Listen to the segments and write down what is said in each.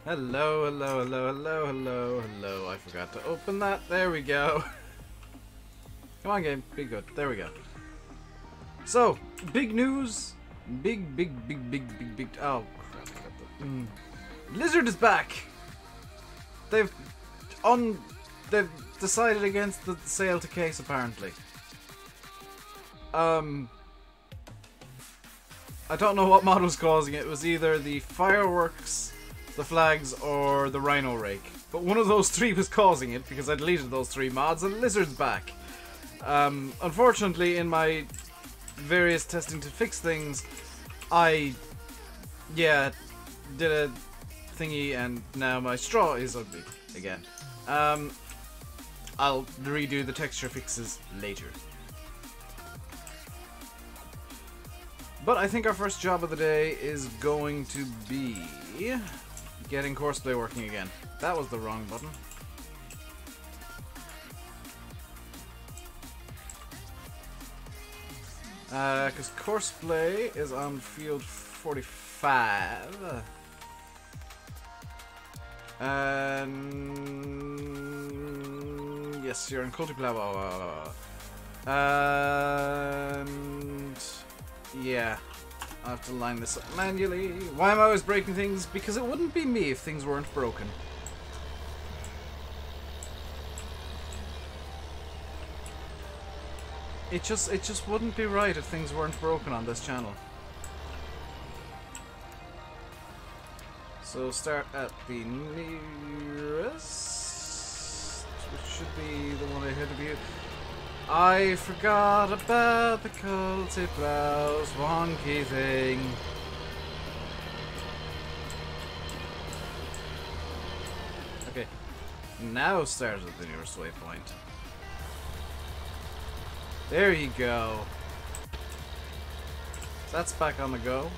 Hello, hello, hello, hello, hello, hello. I forgot to open that. There we go. Come on, game. Be good. There we go. So, big news. Big. Oh, crap. I got the... Blizzard is back. They've decided against the sale to case, apparently. I don't know what mod was causing it. It was either the fireworks, the flags, or the rhino rake. But one of those three was causing it, because I deleted those three mods, and Lizard's back. Unfortunately, in my various testing to fix things, I, did a thingy, and now my straw is ugly again. I'll redo the texture fixes later. But I think our first job of the day is going to be getting Courseplay working again. That was the wrong button. Because Courseplay is on field 45. And yes, you're in Cultiplow. And yeah, I have to line this up manually. Why am I always breaking things? Because it wouldn't be me if things weren't broken. It just wouldn't be right if things weren't broken on this channel. So start at the nearest, which should be the one ahead of you. I forgot about the Cultiplow's wonky thing. Okay, now start at the nearest waypoint. There you go. That's back on the go.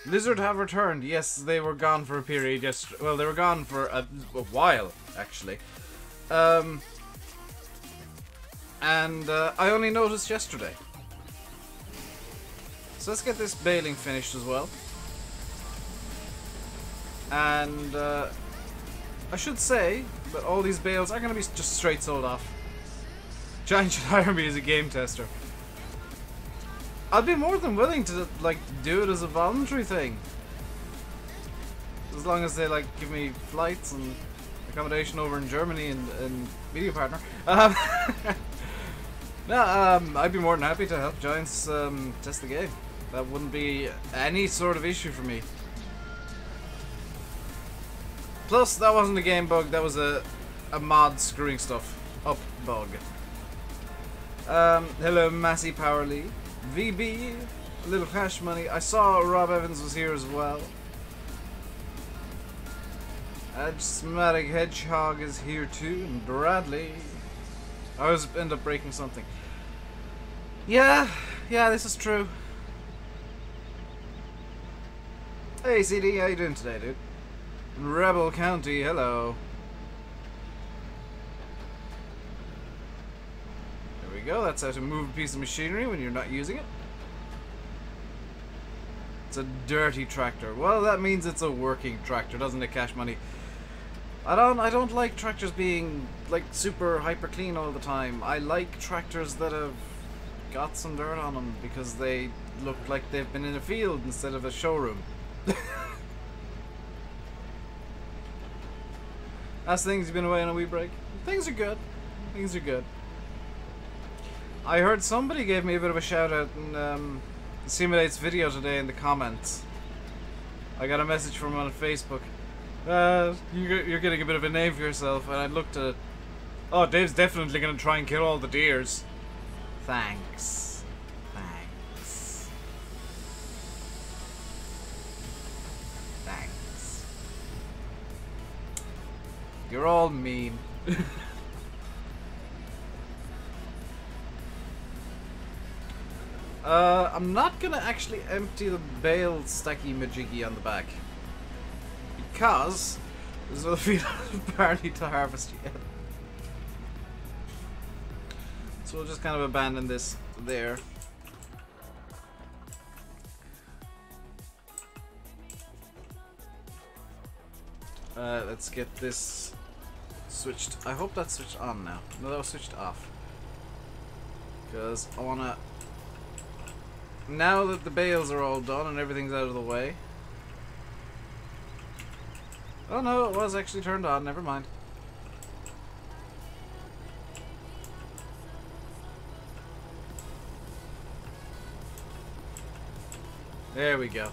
Lizard have returned. Yes, they were gone for a period. Well, they were gone for a while, actually. And I only noticed yesterday. So let's get this baling finished as well. And I should say that all these bales are going to be just straight sold off. Giant should hire me as a game tester. I'd be more than willing to like do it as a voluntary thing, as long as they like give me flights and accommodation over in Germany and media partner. I'd be more than happy to help Giants test the game. That wouldn't be any sort of issue for me. Plus, that wasn't a game bug. That was a mod screwing stuff up bug. Hello, Massey Powerly. VB, a little cash money. I saw Rob Evans was here as well. Asthmatic Hedgehog is here too, and Bradley. I always end up breaking something. Yeah, this is true. Hey CD, how you doing today, dude? Rebel County, hello. Go. That's how to move a piece of machinery when you're not using it. It's a dirty tractor. Well, that means it's a working tractor, doesn't it, Cash Money? I don't like tractors being like super hyper clean all the time. I like tractors that have got some dirt on them because they look like they've been in a field instead of a showroom. How's things? You've been away on a wee break? Things are good. Things are good. I heard somebody gave me a bit of a shout out in Simulate's video today in the comments. I got a message from him on Facebook. You're getting a bit of a name for yourself, and I looked at it. Oh, Dave's definitely going to try and kill all the deers. Thanks. Thanks. Thanks. You're all mean. I'm not gonna actually empty the bale stacky majiggy on the back because there's another field of barley to harvest yet. So we'll just kind of abandon this there. Let's get this switched. I hope that's switched on now. No, that was switched off. Because I want to... Now that the bales are all done and everything's out of the way... Oh no, it was actually turned on. Never mind. There we go.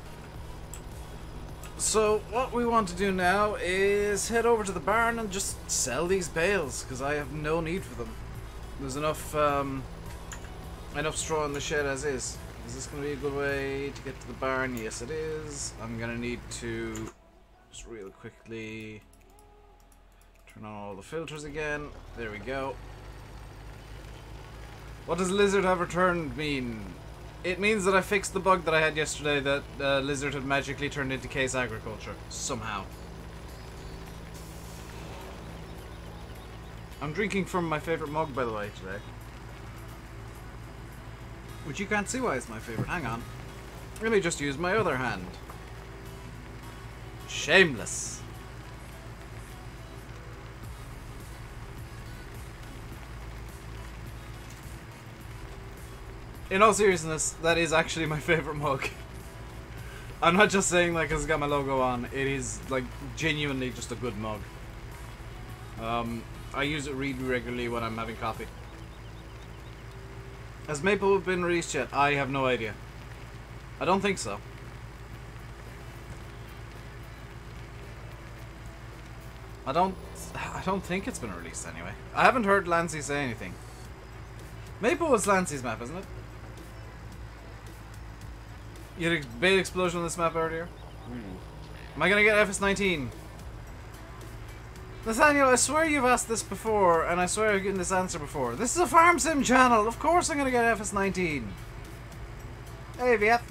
So, what we want to do now is head over to the barn and just sell these bales, because I have no need for them. There's enough straw in the shed as is. Is this going to be a good way to get to the barn? Yes, it is. I'm going to need to just real quickly turn on all the filters again. There we go. What does lizard have returned mean? It means that I fixed the bug that I had yesterday that lizard had magically turned into case agriculture. Somehow. I'm drinking from my favorite mug, by the way, today. Which you can't see why it's my favorite. Hang on. Let me just use my other hand. Shameless. In all seriousness, that is actually my favorite mug. I'm not just saying like it's got my logo on. It is like genuinely just a good mug. I use it really regularly when I'm having coffee. Has Maple been released yet? I have no idea. I don't think so. I don't think it's been released anyway. I haven't heard Lancy say anything. Maple was Lancy's map, isn't it? You had a bait explosion on this map earlier? Am I gonna get FS19? Nathaniel, I swear you've asked this before, and I swear I've given this answer before. This is a farm sim channel. Of course I'm gonna get FS19. Hey, VF.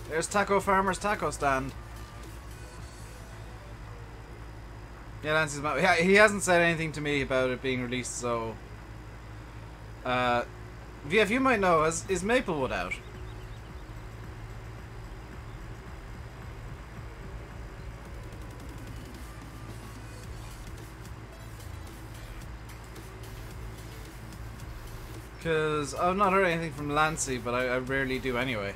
There's Taco Farmer's Taco Stand. Yeah, Lance's map. Yeah, he hasn't said anything to me about it being released, so... VF, you might know, is Maplewood out? Because I've not heard anything from Lancy, but I rarely do anyway.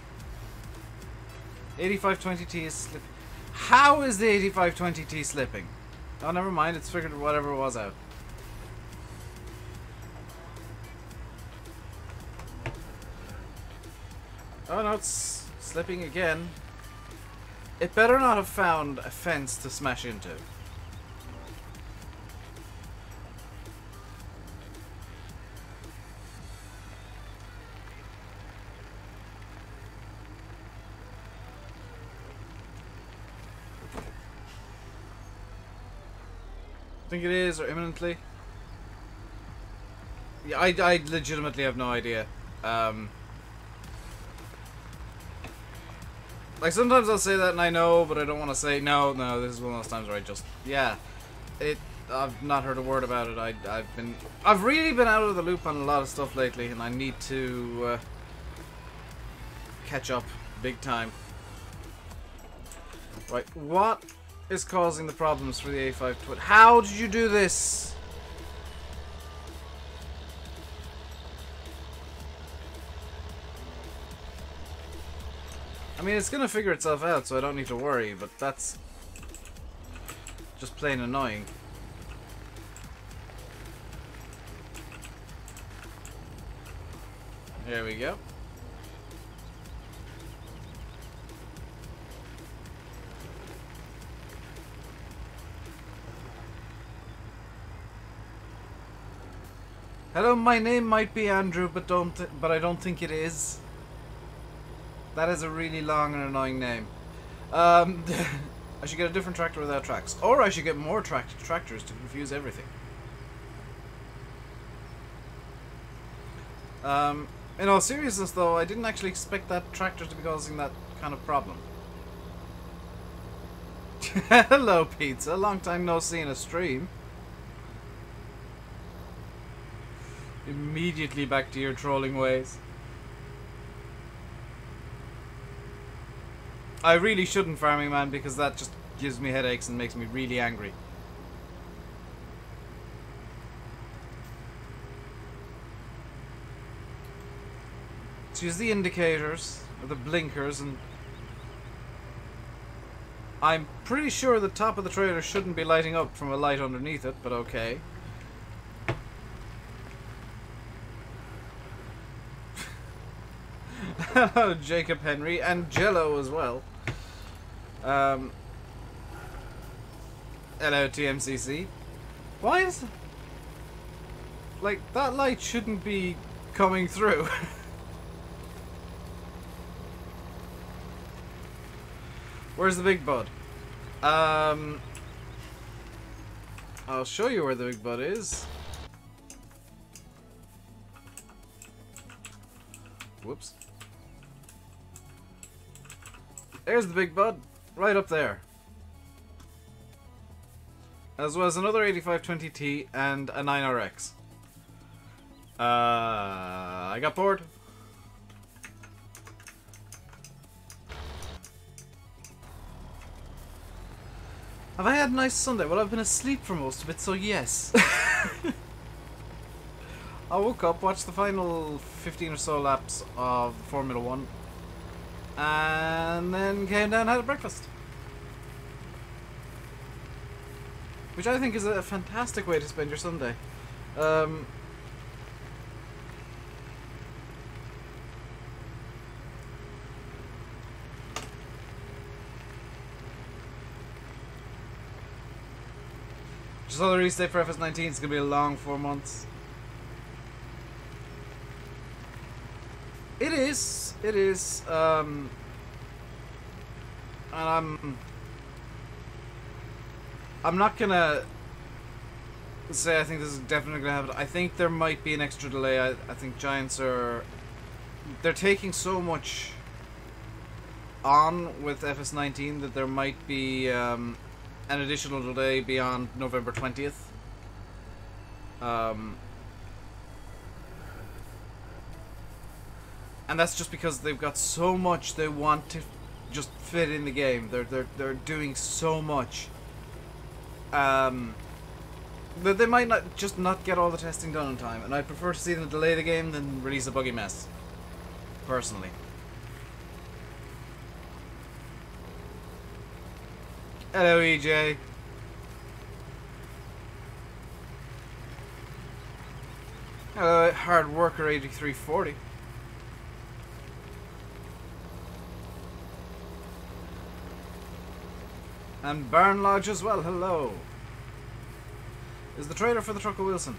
8520T is slipping. How is the 8520T slipping? Oh, never mind, it's figured whatever was out. Oh no, it's slipping again. It better not have found a fence to smash into. I think it is, or imminently. Yeah, I legitimately have no idea. Like, sometimes I'll say that and I know, but I don't want to say, no, this is one of those times where I just, yeah. I've not heard a word about it. I've really been out of the loop on a lot of stuff lately, and I need to, catch up big time. Right, what is causing the problems for the A520? How did you do this? I mean, it's gonna figure itself out, so I don't need to worry, but that's just plain annoying. There we go. Hello, my name might be Andrew, but I don't think it is. That is a really long and annoying name. I should get a different tractor without tracks. Or I should get more tractors to confuse everything. In all seriousness though, I didn't actually expect that tractor to be causing that kind of problem. Hello, Pizza. Long time no see in a stream. Immediately back to your trolling ways. I really shouldn't, Farming Man, because that just gives me headaches and makes me really angry. Let's use the indicators, or the blinkers, and I'm pretty sure the top of the trailer shouldn't be lighting up from a light underneath it, but okay. Hello, Jacob Henry, and Jello as well. Hello, TMCC. Why is... like, that light shouldn't be coming through. Where's the big bud? I'll show you where the big bud is. Whoops. There's the big bud, right up there. As well as another 8520T and a 9RX. I got bored. Have I had a nice Sunday? Well, I've been asleep for most of it, so yes. I woke up, watched the final 15 or so laps of Formula 1, and then came down and had a breakfast. Which I think is a fantastic way to spend your Sunday. Just on the release date for FS19, it's going to be a long 4 months. It is. And I'm not going to say I think this is definitely going to happen. I think there might be an extra delay. I think Giants are... they're taking so much on with FS19 that there might be... an additional delay beyond November 20th. And that's just because they've got so much they want to just fit in the game. They're doing so much that they might not get all the testing done in time. And I prefer to see them delay the game than release a buggy mess, personally. Hello, EJ. Hello, Hard Worker 8340. And Barn Lodge as well, hello. Is the trailer for the truck a Wilson?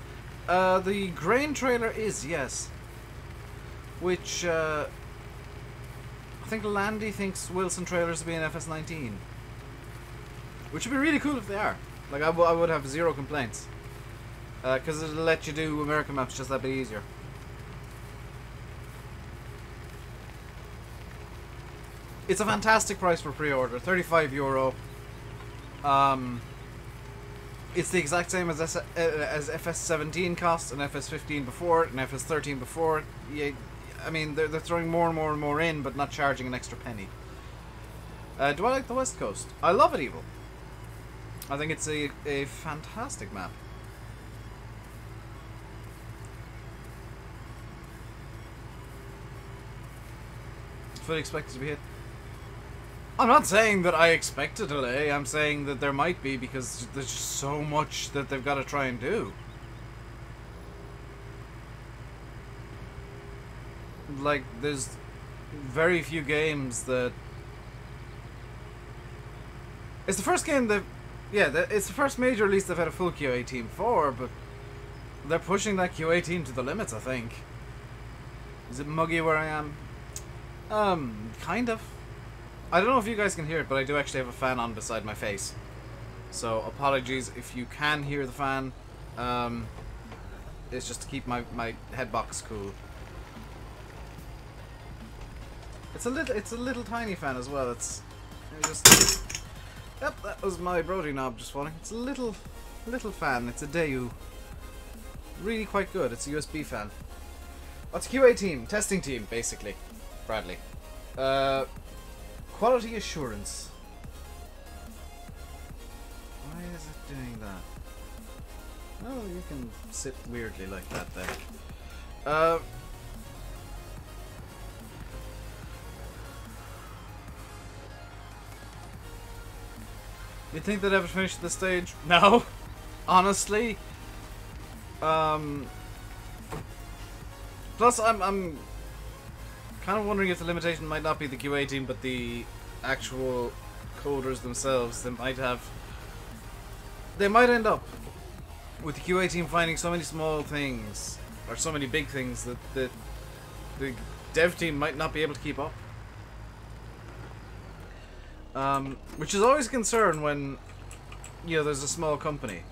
The grain trailer is, yes. Which, I think Landy thinks Wilson trailers will be in FS19. Which would be really cool if they are. Like, I would have zero complaints. Because it'll let you do American maps just that bit easier. It's a fantastic price for pre-order, €35. It's the exact same as FS17 cost, and FS15 before it, and FS13 before it. Yeah, I mean, they're throwing more and more and more in, but not charging an extra penny. Do I like the West Coast? I love it, Evil. I think it's a fantastic map. Fully expected to be hit. I'm not saying that I expect a delay, I'm saying that there might be because there's just so much that they've got to try and do. Like, there's very few games that... It's the first game that... Yeah, it's the first major release they've had a full QA team for, but they're pushing that QA team to the limits, I think. Is it muggy where I am? Kind of. I don't know if you guys can hear it, but I do actually have a fan on beside my face. So, apologies if you can hear the fan. It's just to keep my head box cool. It's a little tiny fan as well. It's just... Yep, that was my Brody knob just falling. It's a little fan. It's a Daewoo. Really quite good. It's a USB fan. What's QA team? Testing team, basically. Bradley. Quality assurance. Why is it doing that? Oh, you can sit weirdly like that then. You think they'd ever finish the stage? No. Honestly. Plus, I'm kind of wondering if the limitation might not be the QA team, but the actual coders themselves. They might end up with the QA team finding so many small things, or so many big things, that the dev team might not be able to keep up. Which is always a concern when, you know, there's a small company.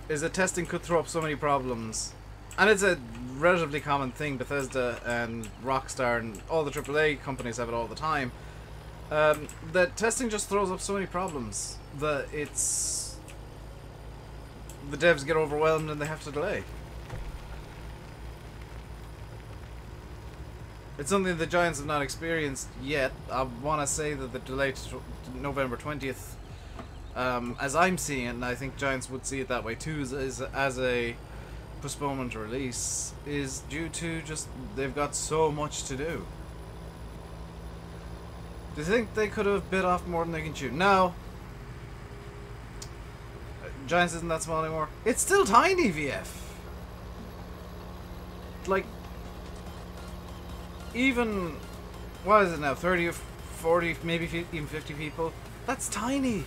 Is that testing could throw up so many problems. And it's a relatively common thing. Bethesda and Rockstar and all the AAA companies have it all the time. That testing just throws up so many problems that the devs get overwhelmed and they have to delay. It's something the Giants have not experienced yet. I want to say that the delay to November 20th, as I'm seeing it, and I think Giants would see it that way too, as a postponement to release, is due to just they've got so much to do. Do you think they could have bit off more than they can chew? No. Giants isn't that small anymore. It's still tiny, VF. Like, even, what is it now, 30 or 40, maybe even 50 people? That's tiny.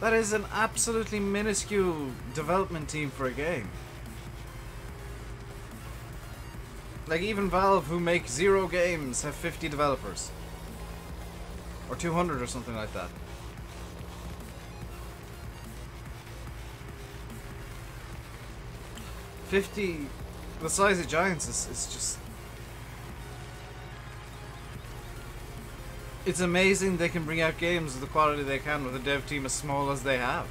That is an absolutely minuscule development team for a game. Like, even Valve, who make 0 games, have 50 developers. Or 200 or something like that. The size of Giants is just... It's amazing they can bring out games of the quality they can with a dev team as small as they have.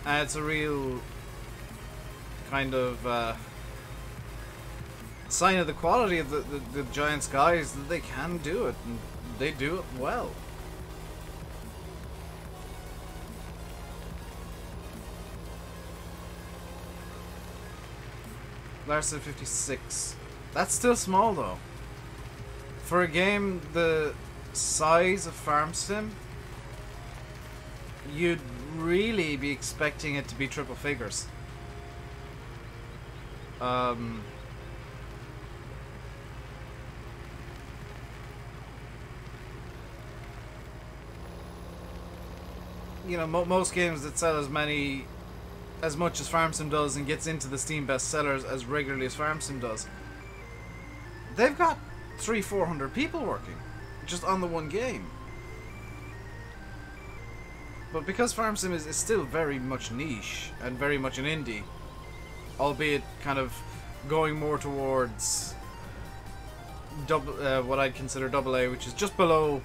And it's a real kind of sign of the quality of the Giants guys that they can do it, and they do it well. Lars said 56. That's still small though. For a game the size of Farm Sim, you'd really be expecting it to be triple figures. You know, most games that sell as much as Farm Sim does and gets into the Steam bestsellers as regularly as Farm Sim does, they've got 300-400 people working just on the one game. But because Farm Sim is still very much niche and very much an indie, albeit kind of going more towards what I'd consider AA, which is just below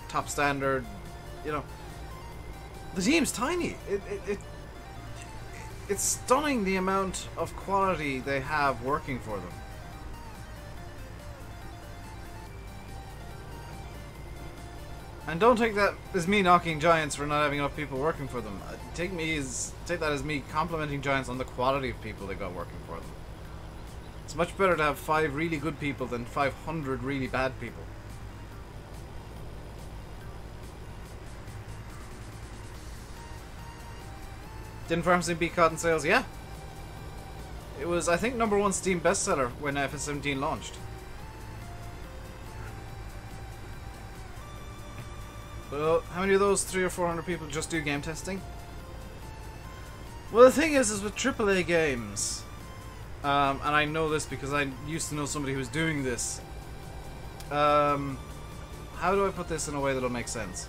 top standard, you know, the team's tiny. It's stunning the amount of quality they have working for them. And don't take that as me knocking Giants for not having enough people working for them. Take that as me complimenting Giants on the quality of people they got working for them. It's much better to have 5 really good people than 500 really bad people. Didn't Farm Sim beat COD in sales? Yeah. It was, I think, #1 Steam bestseller when FS17 launched. Well, how many of those 300 or 400 people just do game testing? Well, the thing is with AAA games, and I know this because I used to know somebody who was doing this. How do I put this in a way that'll make sense?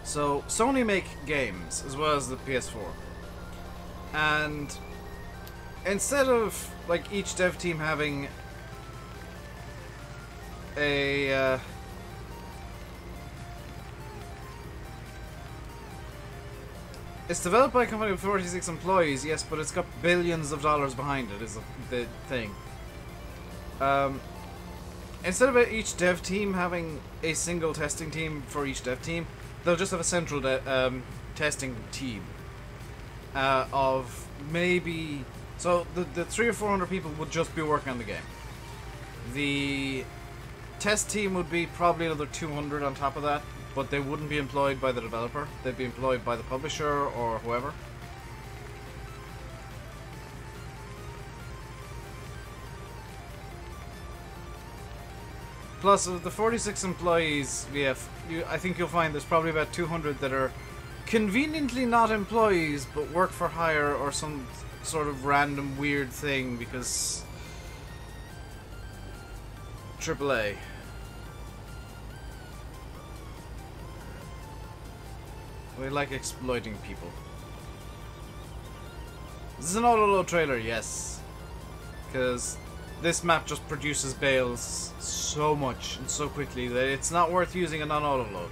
So, Sony make games, as well as the PS4. And instead of, like, each dev team having a... it's developed by a company with 46 employees, yes, but it's got billions of dollars behind it, is the thing. instead of each dev team having a single testing team for each dev team, they'll just have a central testing team of maybe... So the 300 or 400 people would just be working on the game. The test team would be probably another 200 on top of that, but they wouldn't be employed by the developer. They'd be employed by the publisher or whoever. Plus, of the 46 employees we have, I think you'll find there's probably about 200 that are conveniently not employees, but work for hire or some sort of random weird thing because... AAA. We like exploiting people. This is an auto-load trailer, yes. Because this map just produces bales so much and so quickly that it's not worth using a non-auto-load.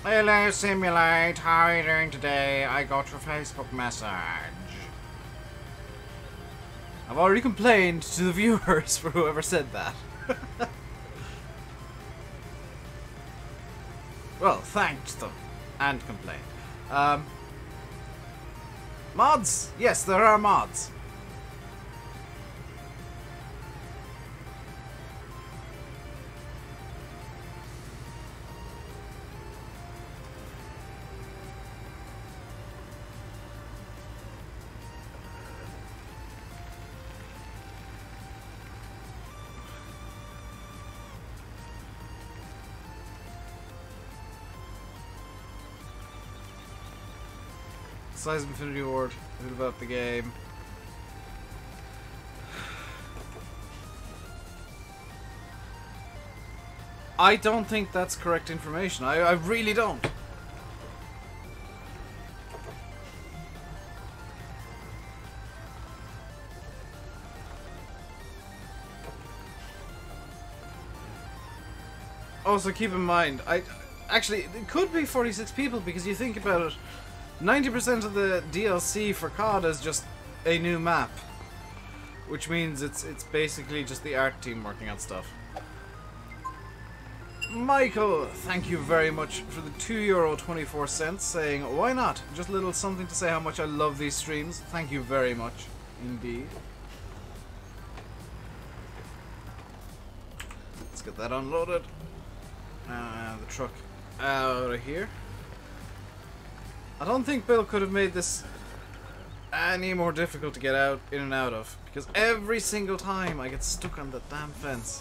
Hello, Simulate. How are you doing today? I got your Facebook message. I've already complained to the viewers for whoever said that. Well, thanked them. And complained. Mods? Yes, there are mods. Size of Infinity Ward, a bit about the game. I don't think that's correct information. I really don't. Also, keep in mind, actually, it could be 46 people because you think about it. 90% of the DLC for COD is just a new map, which means it's basically just the art team working on stuff. Michael, thank you very much for the €2.24 saying, why not? Just a little something to say how much I love these streams. Thank you very much indeed. Let's get that unloaded. The truck out of here. I don't think Bill could have made this any more difficult to get out in and out of, because every single time I get stuck on the damn fence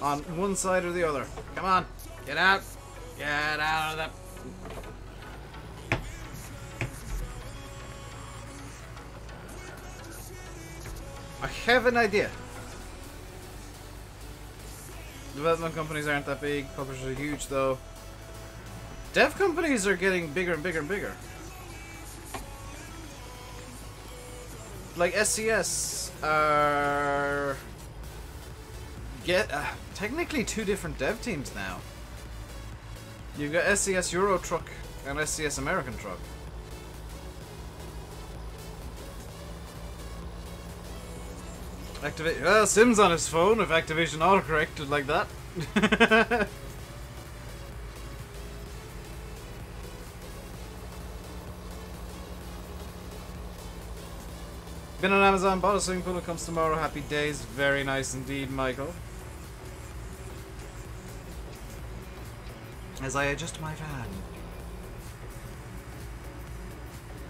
on one side or the other. Come on, get out of that. I have an idea. Development companies aren't that big, publishers are huge though. Dev companies are getting bigger and bigger and bigger. Like SCS are technically two different dev teams now. You've got SCS Euro Truck and SCS American Truck. Well, Sim's on his phone if Activision autocorrected like that. Been on Amazon, bought a swimming pool, it comes tomorrow. Happy days. Very nice indeed, Michael. As I adjust my fan.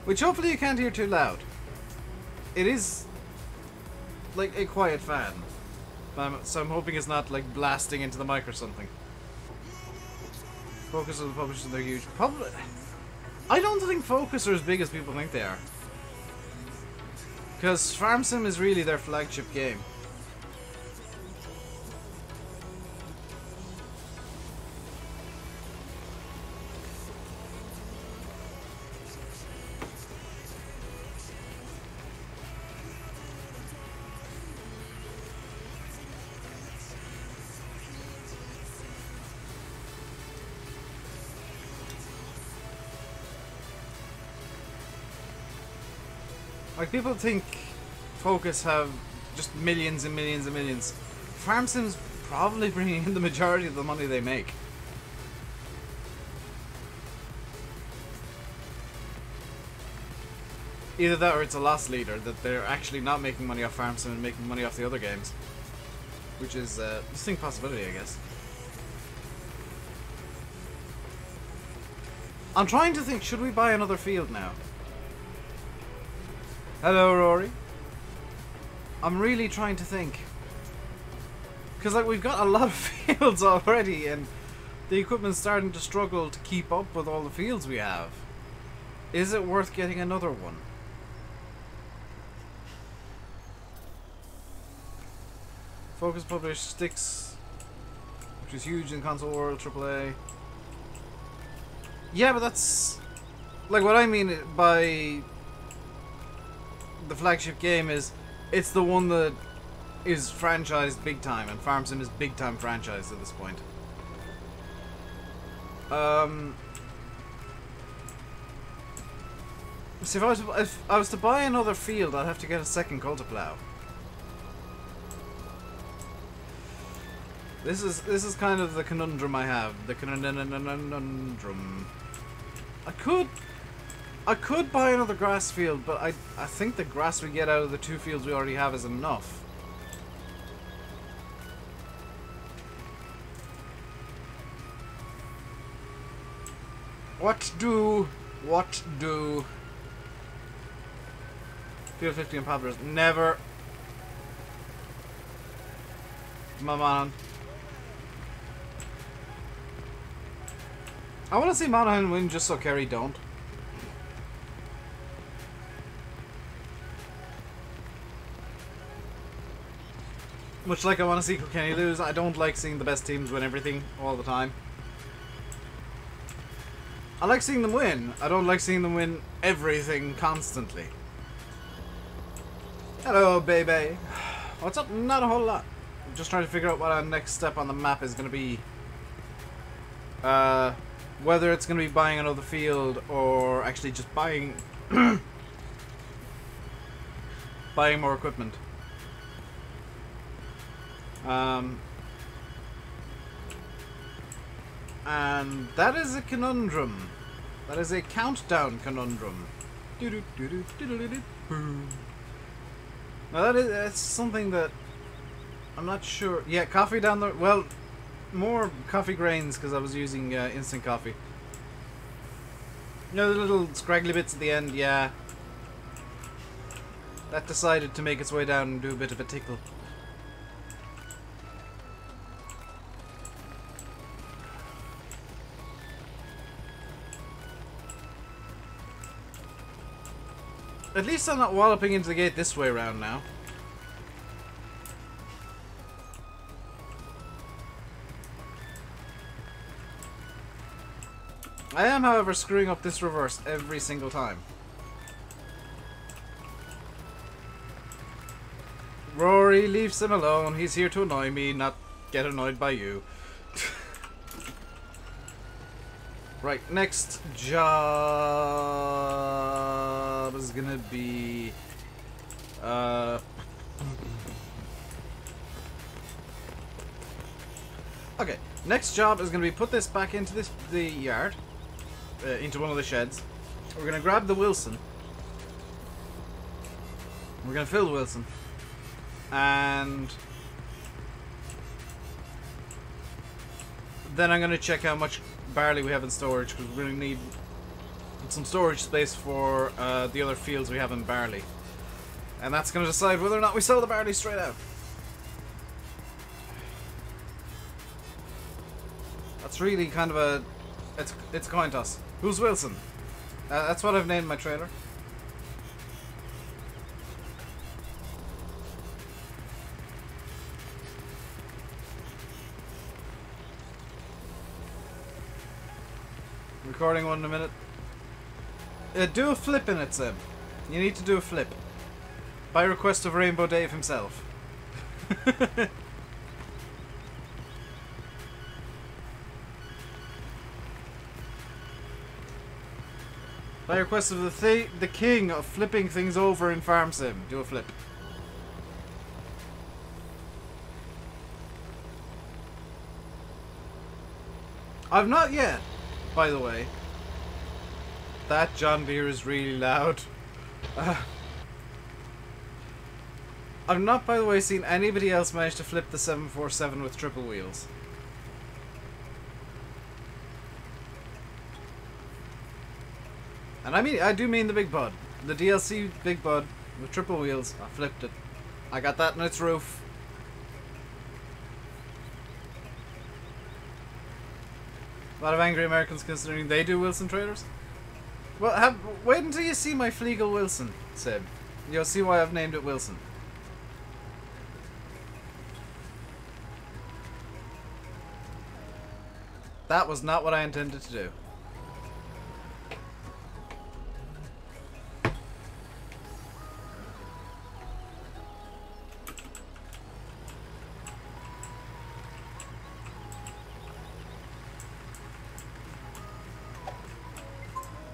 Which hopefully you can't hear too loud. It is like a quiet fan. So I'm hoping it's not like blasting into the mic or something. Focus on the publishers, they're huge. Probably. I don't think Focus are as big as people think they are. Because Farm Sim is really their flagship game. Like, people think Focus have just millions and millions and millions. Farm Sim's probably bringing in the majority of the money they make. Either that or it's a loss leader, that they're actually not making money off Farm Sim and making money off the other games. Which is a distinct possibility, I guess. I'm trying to think, should we buy another field now? Hello, Rory. I'm really trying to think. Because, like, we've got a lot of fields already, and the equipment's starting to struggle to keep up with all the fields we have. Is it worth getting another one? Focus published Sticks, which is huge in console world, AAA. Yeah, but that's... like, what I mean by the flagship game is, it's the one that is franchised big time, and Farm Sim is big time franchised at this point. See, if I was to buy another field, I'd have to get a second Cultiplow. This is kind of the conundrum I have. The conundrum. I could buy another grass field, but I think the grass we get out of the two fields we already have is enough. What do? Field 50 and poplars. Never. Come on. I want to see Monaghan win just so Kerry don't. Much like I want to see Kilkenny lose, I don't like seeing the best teams win everything all the time. I like seeing them win. I don't like seeing them win everything constantly. Hello, baby. What's up? Not a whole lot. I'm just trying to figure out what our next step on the map is going to be. Whether it's going to be buying another field or actually just buying buying more equipment. And that is a conundrum. That is a countdown conundrum. Now that's something that I'm not sure. Yeah, coffee down the... well, more coffee grains because I was using instant coffee. You know, the little scraggly bits at the end, yeah. That decided to make its way down and do a bit of a tickle. At least I'm not walloping into the gate this way around now. I am, however, screwing up this reverse every single time. Rory, leave Sim alone. He's here to annoy me, not get annoyed by you. Right, next job is gonna be... okay, next job is gonna be put this back into the yard. Into one of the sheds. We're gonna grab the Wilson. We're gonna fill the Wilson. And then I'm gonna check how much barley we have in storage, because we're gonna need some storage space for the other fields we have in barley. And that's gonna decide whether or not we sell the barley straight out. That's really kind of a... it's a coin toss. Who's Wilson? That's what I've named my trailer. Recording one in a minute. Do a flip in it, Sim. You need to do a flip. By request of RainbowDave himself. By request of the king of flipping things over in Farm Sim. Do a flip. I've not yet, by the way. That John Deere is really loud. I've not, by the way, seen anybody else manage to flip the 747 with triple wheels. And I do mean the Big Bud. The DLC Big Bud with triple wheels. I flipped it. I got that in its roof. A lot of angry Americans considering they do Wilson trailers. Well, wait until you see my Fleagle Wilson, Seb. You'll see why I've named it Wilson. That was not what I intended to do.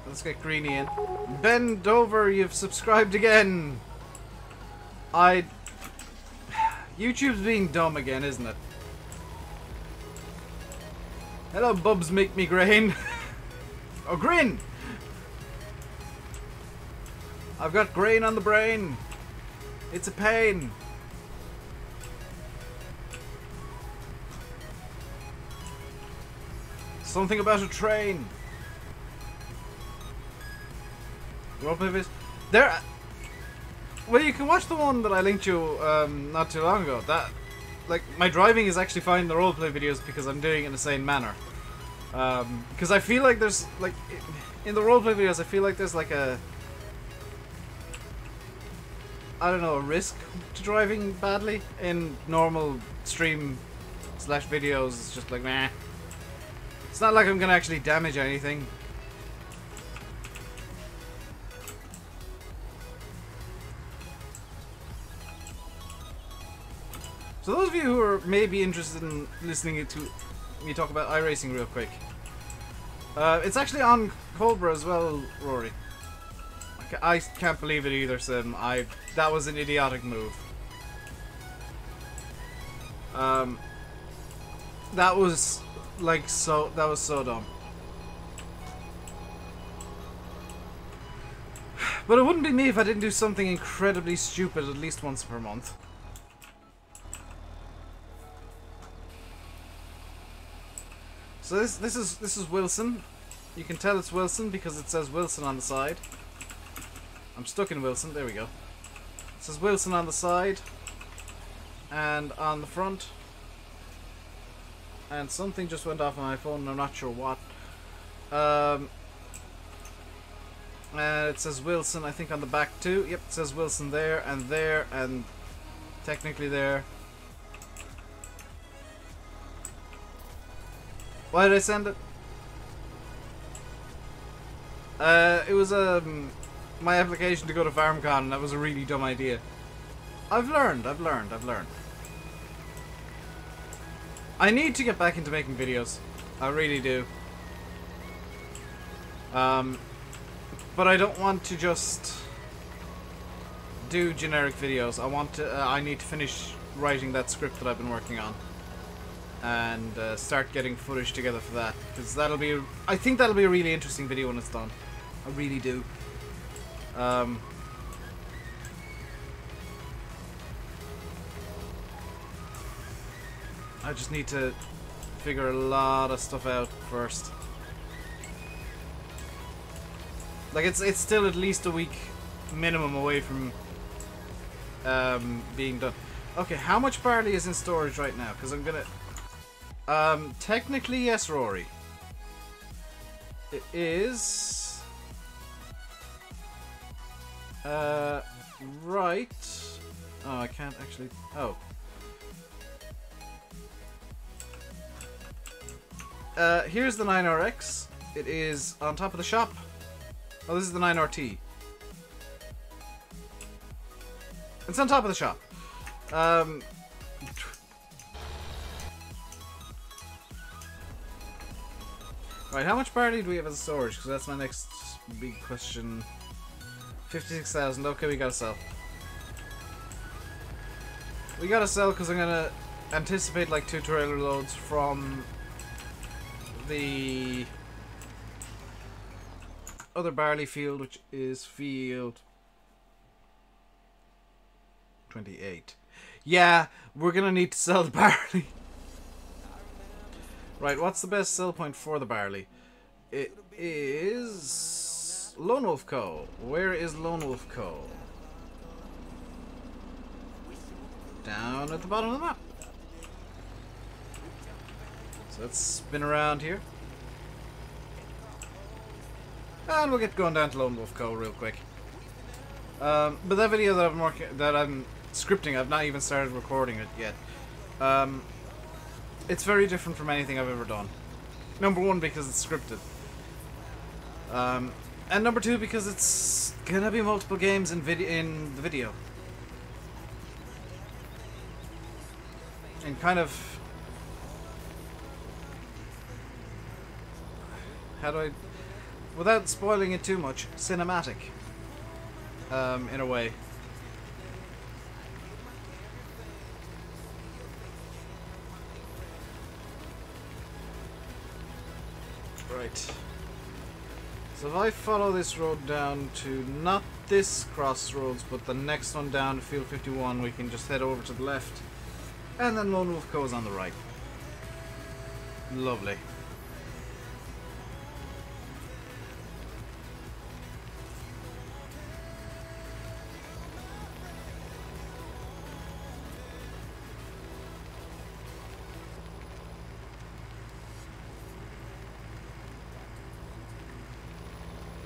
Let's get Greenie in. Bend over, you've subscribed again. YouTube's being dumb again, isn't it? Hello, Bubs make me grain. Oh, grin! I've got grain on the brain. It's a pain. Something about a train. There. Well, you can watch the one that I linked you not too long ago. That, like, my driving is actually fine in the roleplay videos because I'm doing it in a sane manner. Because I feel like there's, like, in the roleplay videos, I feel like there's like a, I don't know, a risk to driving badly. In normal stream / videos, it's just like, meh. It's not like I'm gonna actually damage anything. So those of you who are maybe interested in listening to me talk about iRacing real quick, it's actually on Cobra as well, Rory. I can't believe it either, Sim. That was an idiotic move. That was like that was so dumb. But it wouldn't be me if I didn't do something incredibly stupid at least once per month. So this is Wilson. You can tell it's Wilson because it says Wilson on the side. I'm stuck in Wilson. There we go. It says Wilson on the side and on the front. And something just went off on my phone and I'm not sure what. And it says Wilson, I think, on the back too. Yep, it says Wilson there and technically there. Why did I send it? It was my application to go to FarmCon, and that was a really dumb idea. I've learned. I need to get back into making videos. I really do. But I don't want to just do generic videos. I need to finish writing that script that I've been working on. And start getting footage together for that, because I think that'll be a really interesting video when it's done. I really do. I just need to figure a lot of stuff out first. Like it's still at least a week minimum away from being done. Okay, how much barley is in storage right now? Because I'm gonna. Technically, yes, Rory. It is... right. Oh, I can't actually... Oh. Here's the 9RX. It is on top of the shop. Oh, this is the 9RT. It's on top of the shop. Right, how much barley do we have as storage? Because that's my next big question. 56,000. Okay, we gotta sell. We gotta sell because I'm gonna anticipate like 2 trailer loads from the other barley field, which is field 28. Yeah, we're gonna need to sell the barley. Right, what's the best sell point for the barley? It is Lone Wolf Co. Where is Lone Wolf Co? Down at the bottom of the map. So let's spin around here. And we'll get going down to Lone Wolf Co. real quick. But that video that I'm scripting, I've not even started recording it yet. It's very different from anything I've ever done. Number one, because it's scripted. And number two, because it's gonna be multiple games in the video. And kind of... How do I... Without spoiling it too much, cinematic. In a way. Right. So if I follow this road down to not this crossroads, but the next one down to Field 51, we can just head over to the left. And then Lone Wolf goes on the right. Lovely.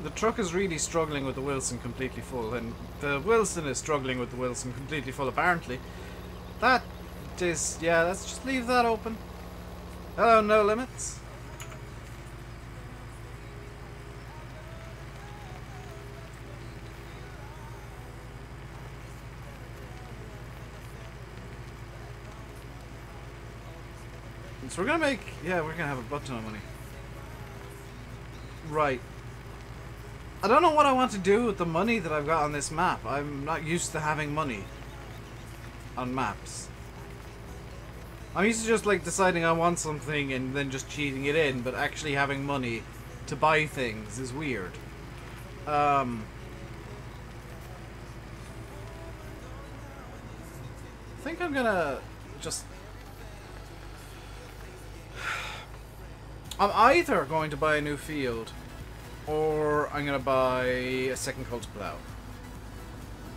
The truck is really struggling with the Wilson completely full, and the Wilson is struggling with the Wilson completely full, apparently. That is... yeah, let's just leave that open. Hello, No Limits. So we're gonna make... yeah, we're gonna have a butt ton of money. Right. I don't know what I want to do with the money that I've got on this map. I'm not used to having money on maps. I'm used to just like deciding I want something and then just cheating it in, but actually having money to buy things is weird. I think I'm gonna just... I'm either going to buy a new field, or I'm going to buy a second culture plow.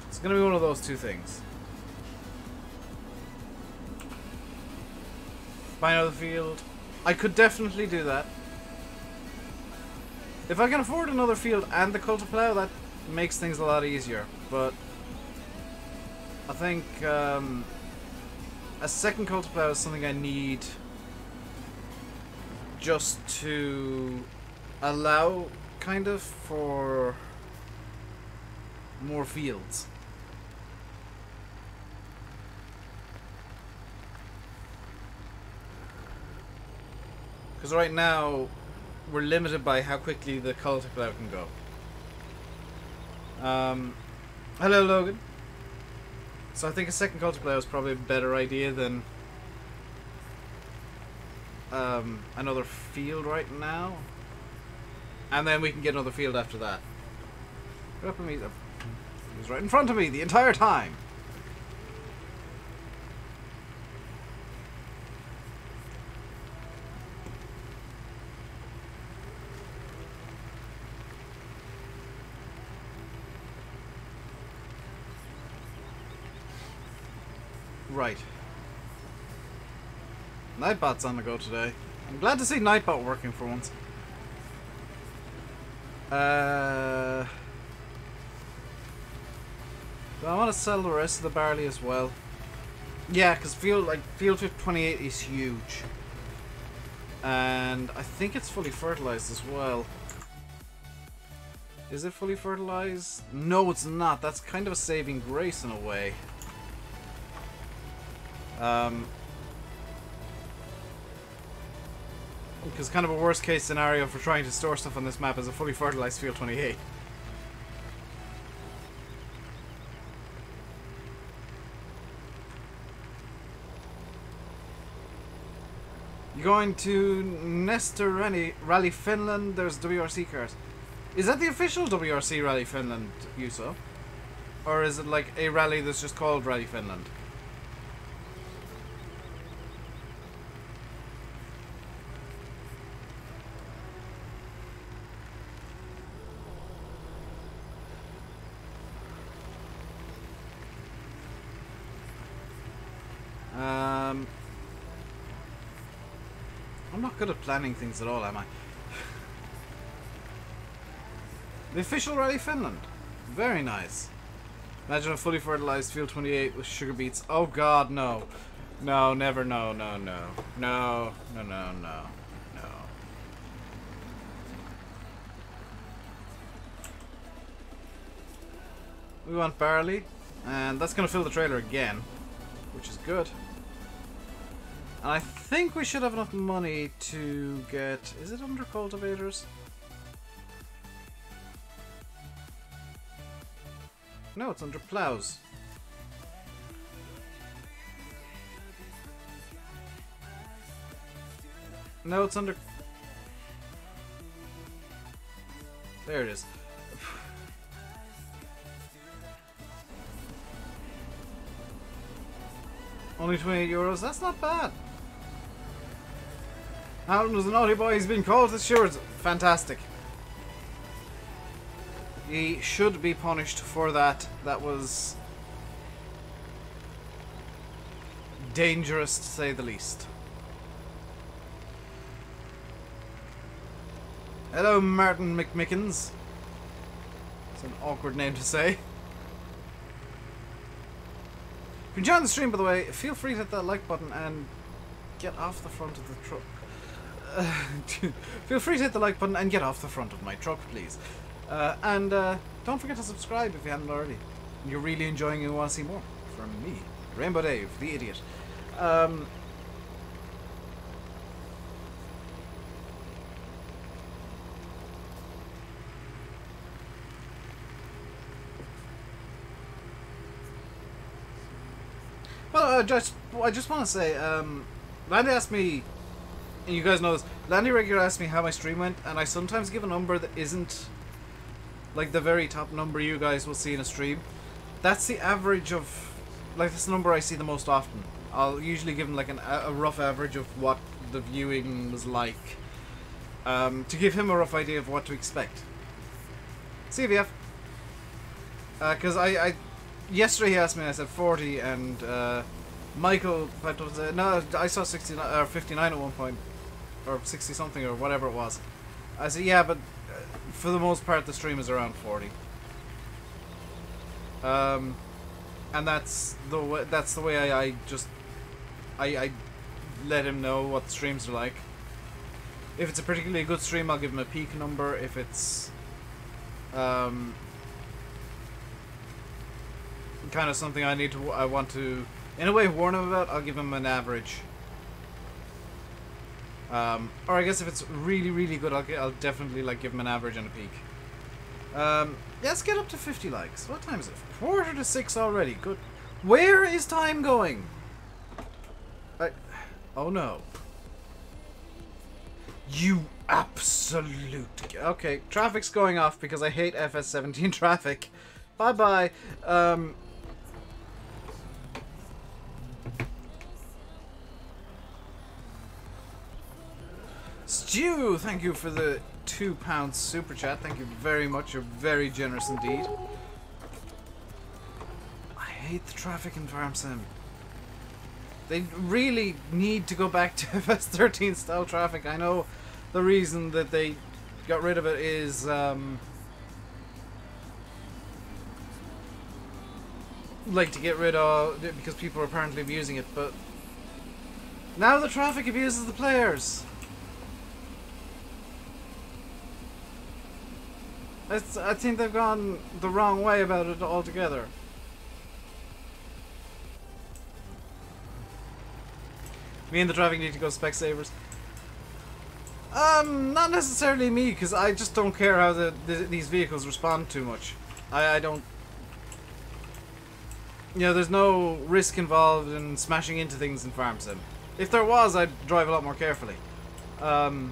It's going to be one of those two things. Buy another field. I could definitely do that. If I can afford another field and the culture plow, that makes things a lot easier. But I think a second culture plow is something I need just to allow kind of for more fields. Because right now we're limited by how quickly the culture plow can go. Hello, Logan. So I think a second culture plow is probably a better idea than another field right now. And then we can get another field after that. Get up at me. He was right in front of me the entire time. Right. Nightbot's on the go today. I'm glad to see Nightbot working for once. Do I want to sell the rest of the barley as well? Yeah, because field 28 is huge. And I think it's fully fertilized as well. Is it fully fertilized? No, it's not. That's kind of a saving grace in a way. Because kind of a worst case scenario for trying to store stuff on this map is a fully fertilized field 28. You're going to Nestor Rally Finland. There's WRC cars. Is that the official WRC Rally Finland, Yuso? Or is it like a rally that's just called Rally Finland? I'm not good at planning things at all, am I? The official Rally Finland. Very nice. Imagine a fully fertilized field 28 with sugar beets. Oh god, no. No, never, no, no, no. No, no, no, no. No. We want barley. And that's going to fill the trailer again. Which is good. And I think we should have enough money to get... Is it under cultivators? No, it's under plows. No, it's under... There it is. Only 28 euros? That's not bad. Alan was a naughty boy. He's been called to the stewards. Fantastic. He should be punished for that. That was dangerous, to say the least. Hello, Martin McMickens. It's an awkward name to say. If you're enjoying the stream, by the way, feel free to hit that like button and get off the front of the truck. Feel free to hit the like button and get off the front of my truck, please. And don't forget to subscribe if you haven't already. And you're really enjoying it and want to see more from me, RainbowDave, the idiot. Well, I just want to say, Landy asked me, and you guys know this, Landy regularly asks me how my stream went, and I sometimes give a number that isn't like the very top number you guys will see in a stream. That's the average of, like, that's the number I see the most often. I'll usually give him like a rough average of what the viewing was like, to give him a rough idea of what to expect. CVF. Because I yesterday he asked me, I said 40, and Michael, no, I saw 69 or 59 at one point, or 60 something or whatever it was. I said, yeah, but for the most part the stream is around 40. And that's the way I let him know what the streams are like. If it's a particularly good stream, I'll give him a peak number. If it's kind of something I want to in a way warn him about, I'll give him an average. Or I guess if it's really, really good, I'll definitely like give him an average and a peak. Yeah, let's get up to 50 likes. What time is it? 5:45 already. Good. Where is time going? Oh no. You absolute... Okay, traffic's going off because I hate FS17 traffic. Bye-bye. Stew, thank you for the £2 super chat. Thank you very much. You're very generous indeed. I hate the traffic in Farm Sim. They really need to go back to FS13 style traffic. I know the reason that they got rid of it is like to get rid of because people are apparently abusing it, but now the traffic abuses the players. I think they've gone the wrong way about it altogether. Me and the traffic need to go Specsavers. Not necessarily me, because I just don't care how these vehicles respond too much. I don't... You know, there's no risk involved in smashing into things in Farm Sim. If there was, I'd drive a lot more carefully. And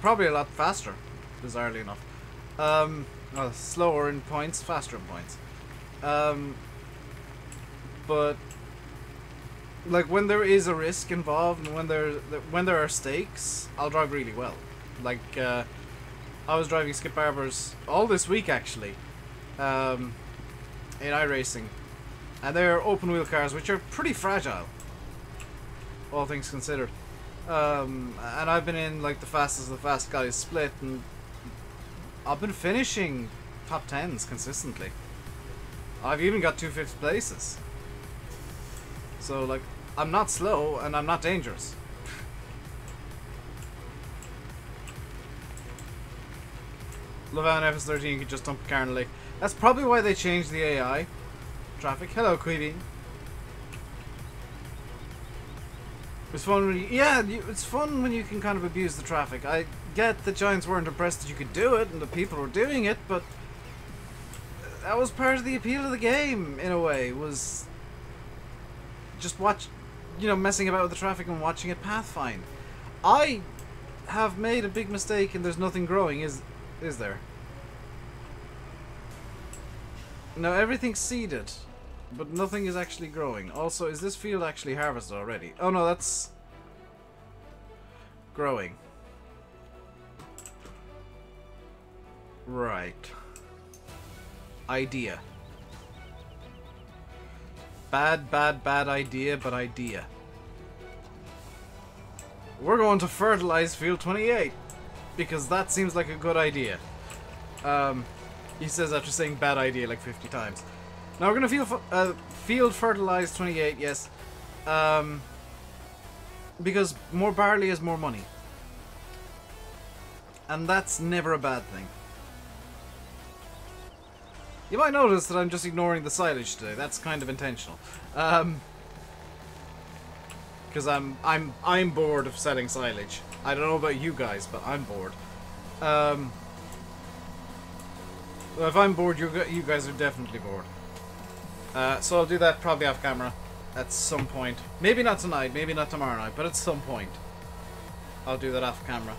probably a lot faster, bizarrely enough. Well, slower in points, faster in points. But like when there is a risk involved and when there are stakes, I'll drive really well. Like I was driving Skip Barber's all this week actually, in iRacing, and they're open wheel cars which are pretty fragile, all things considered. And I've been in like the fastest of the fast guys split, and I've been finishing top 10s consistently. I've even got 2 5th places. So like, I'm not slow and I'm not dangerous. Love how an FS13 could just dump a car in a lake. That's probably why they changed the AI traffic. Hello, Queenie. It's fun when it's fun when you can kind of abuse the traffic. I get the Giants weren't impressed that you could do it and the people were doing it, but that was part of the appeal of the game in a way. Was just messing about with the traffic and watching it path find. I have made a big mistake and there's nothing growing, is there? No, everything's seeded, but nothing is actually growing. Also, is this field actually harvested already? Oh no, that's growing. Right. Idea. Bad idea, but idea. We're going to fertilize field 28 because that seems like a good idea. He says after saying bad idea like 50 times. Now we're going to field fertilize 28, yes. Because more barley is more money. And that's never a bad thing. You might notice that I'm just ignoring the silage today. That's kind of intentional. Because I'm bored of selling silage. I don't know about you guys, but I'm bored. If I'm bored, you guys are definitely bored. So I'll do that probably off camera at some point. Maybe not tonight, maybe not tomorrow night, but at some point I'll do that off camera.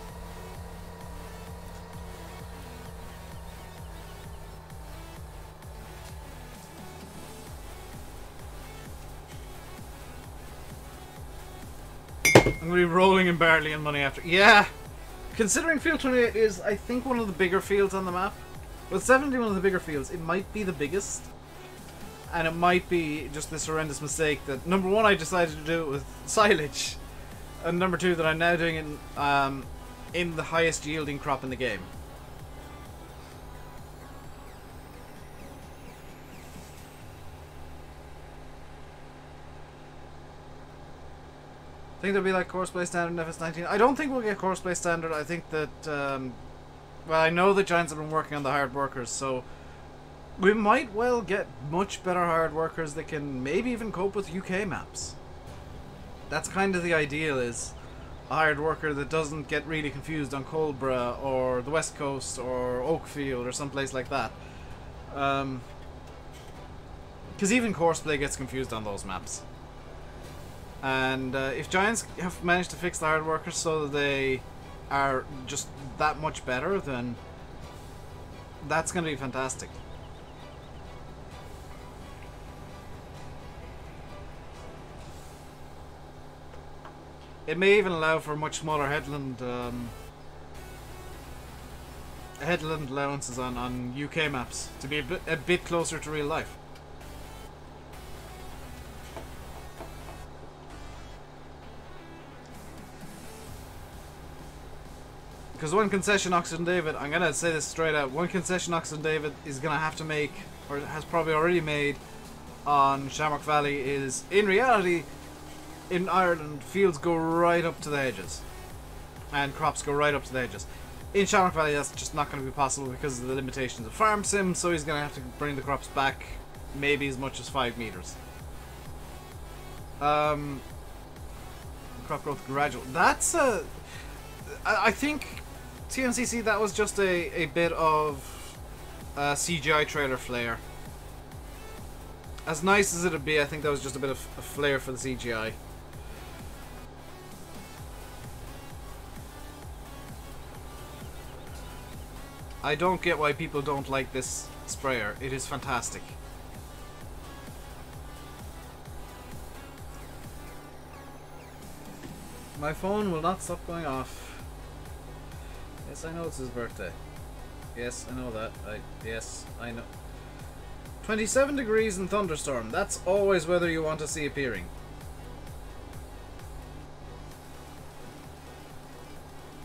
I'm going to be rolling in barley and money after. Yeah! Considering field 28 is, I think, one of the bigger fields on the map. Well, it's definitely one of the bigger fields. It might be the biggest. And it might be just this horrendous mistake that, number one, I decided to do it with silage. And number two, that I'm now doing it in the highest yielding crop in the game. I think there'll be like course play standard in FS19. I don't think we'll get course play standard. I think that, well, I know the Giants have been working on the hard workers, so we might well get much better hard workers that can maybe even cope with UK maps. That's kind of the ideal, is a hired worker that doesn't get really confused on Colbra or the West Coast or Oakfield or someplace like that. Because even course play gets confused on those maps. And if Giants have managed to fix the hard workers so that they are just that much better, then that's going to be fantastic. It may even allow for much smaller headland allowances on UK maps to be a bit closer to real life. Because one concession Oxford and David, I'm going to say this straight out, one concession Oxford and David is going to have to make, or has probably already made, on Shamrock Valley is, in reality, in Ireland, fields go right up to the edges. And crops go right up to the edges. In Shamrock Valley, that's just not going to be possible because of the limitations of Farm Sim, so he's going to have to bring the crops back maybe as much as 5 meters. Crop growth gradual. That's a... I think... TNCC, that was just a bit of CGI trailer flair. As nice as it'd be, I think that was just a bit of a flair for the CGI. I don't get why people don't like this sprayer. It is fantastic. My phone will not stop going off. Yes, I know it's his birthday. Yes, I know that. Yes, I know. 27 degrees and thunderstorm. That's always weather you want to see appearing.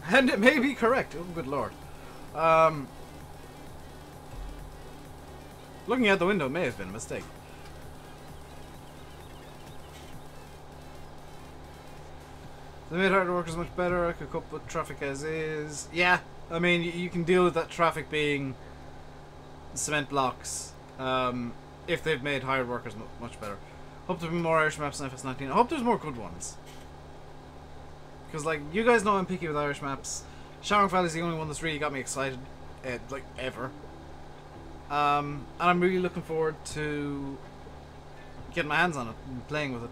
And it may be correct. Oh, good lord. Looking out the window may have been a mistake. They made hard workers much better. I could cope with traffic as is. Yeah, I mean, you can deal with that traffic being cement blocks if they've made hired workers much better. Hope there'll be more Irish maps in FS19. I hope there's more good ones. Because, like, you guys know I'm picky with Irish maps. Shamrock Valley's the only one that's really got me excited, like, ever. And I'm really looking forward to getting my hands on it and playing with it.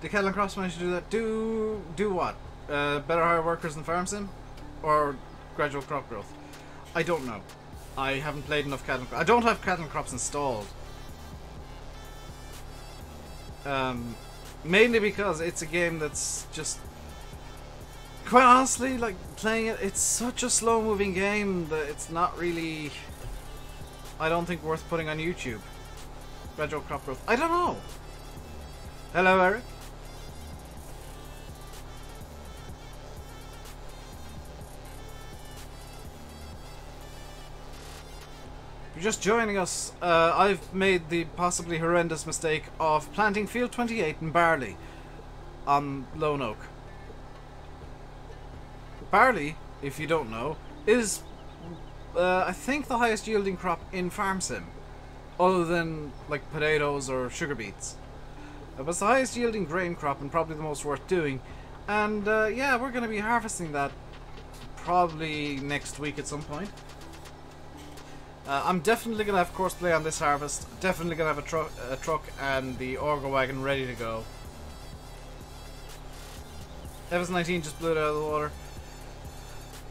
Did Catalan Crops manage to do that? Do what? Better hire workers than Farm Sim? Or gradual crop growth? I don't know. I haven't played enough Catalan Crops. I don't have Catalan Crops installed. Mainly because it's a game that's just... Quite honestly, like, playing it, it's such a slow-moving game that it's not really... I don't think worth putting on YouTube. Gradual crop growth. I don't know. Hello, Eric. If you're just joining us, I've made the possibly horrendous mistake of planting field 28 in barley on Lone Oak. Barley, if you don't know, is I think the highest yielding crop in Farm Sim, other than like potatoes or sugar beets. But it's the highest yielding grain crop and probably the most worth doing. And yeah, we're going to be harvesting that probably next week at some point. I'm definitely going to have courseplay on this harvest. Definitely going to have a truck and the auger wagon ready to go. FS19 just blew it out of the water.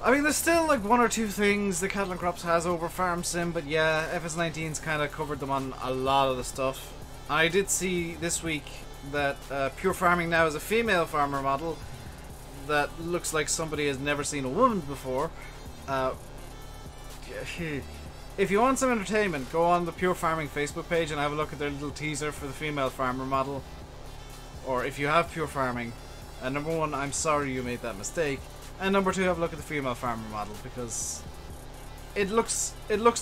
I mean, there's still like one or two things the Catalan Crops has over Farm Sim, but yeah, FS19's kind of covered them on a lot of the stuff. I did see this week that Pure Farming now is a female farmer model that looks like somebody has never seen a woman before. If you want some entertainment, go on the Pure Farming Facebook page and have a look at their little teaser for the female farmer model. Or if you have Pure Farming, number one, I'm sorry you made that mistake. And number two, have a look at the female farmer model, because it looks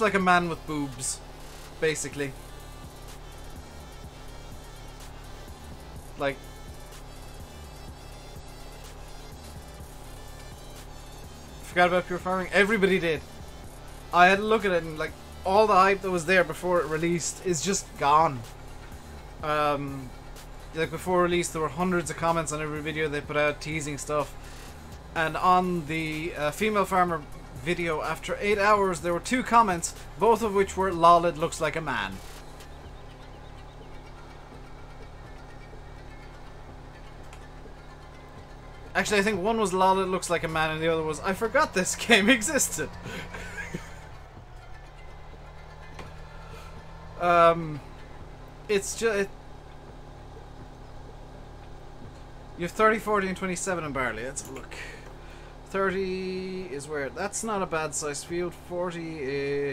like a man with boobs, basically. Like, forgot about Pure Farming? Everybody did. I had to look at it and like all the hype that was there before it released is just gone. Like before release, there were hundreds of comments on every video they put out teasing stuff, and on the female farmer video, after 8 hours, there were 2 comments, both of which were "lol, it looks like a man." Actually, I think one was "lol, it looks like a man," and the other was "I forgot this game existed." It's just... You have 30, 40, and 27 in barley. Let's have a look. 30 is where... That's not a bad size field. 40 is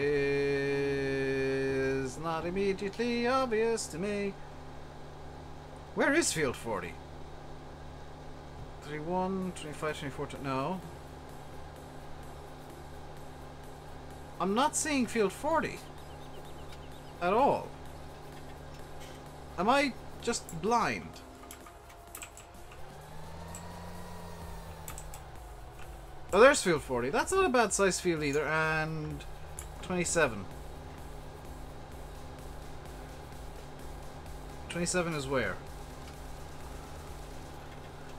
not immediately obvious to me. Where is field 40? 31, 25, 24... No. I'm not seeing field 40. At all. Am I just blind? Oh, there's field 40. That's not a bad size field either. And 27. 27 is where?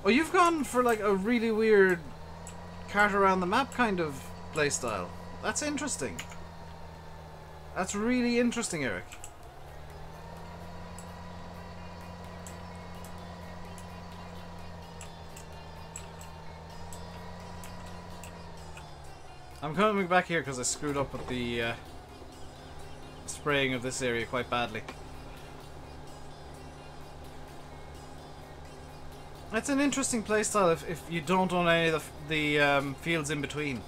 Oh, you've gone for like a really weird cart around the map kind of playstyle. That's interesting. That's really interesting, Eric. I'm coming back here because I screwed up with the spraying of this area quite badly. It's an interesting playstyle if you don't own any of the fields in between.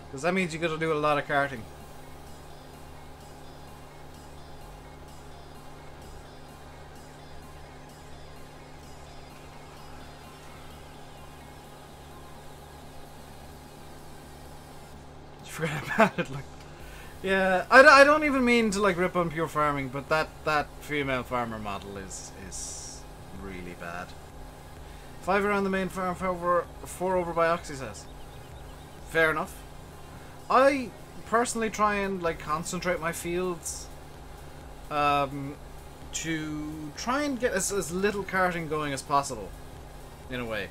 Because that means you got to do a lot of karting. You forgot about it, like. Yeah, I don't even mean to like rip on pure farming, but that female farmer model is really bad. 5 around the main farm, 4 over by Oxy's house. Fair enough. I personally try and like concentrate my fields to try and get as little karting going as possible, in a way.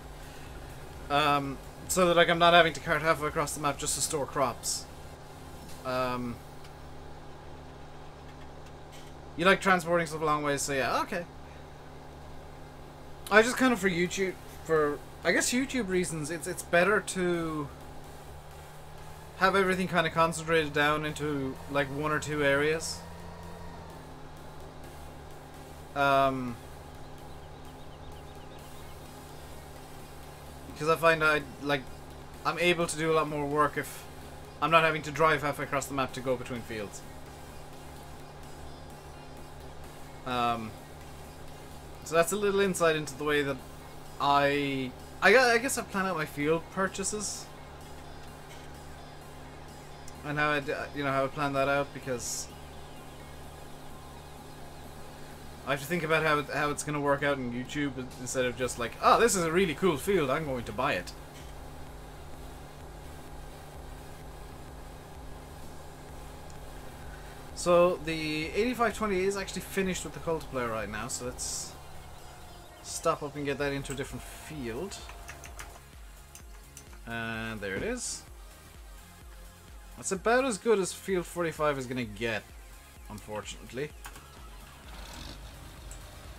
So that like I'm not having to cart halfway across the map just to store crops. You like transporting stuff a long ways, so yeah, okay. I just kind of for YouTube, for I guess YouTube reasons, it's better to have everything kind of concentrated down into like 1 or 2 areas. Because I find I'm able to do a lot more work if I'm not having to drive halfway across the map to go between fields. So that's a little insight into the way that I guess I plan out my field purchases and how how I plan that out, because I have to think about how it's going to work out in YouTube instead of just like, oh, this is a really cool field, I'm going to buy it. So the 8520 is actually finished with the multiplayer right now, so let's stop up and get that into a different field. And there it is. That's about as good as field 45 is going to get, unfortunately.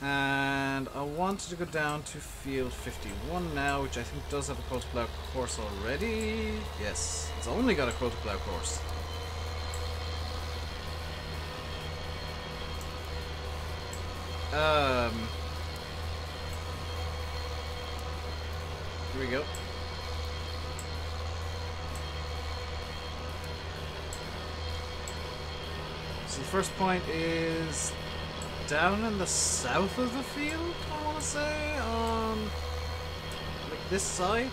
And I wanted to go down to field 51 now, which I think does have a multiplayer course already. Yes, it's only got a multiplayer course. Here we go. So the first point is down in the south of the field, I want to say, on like this side.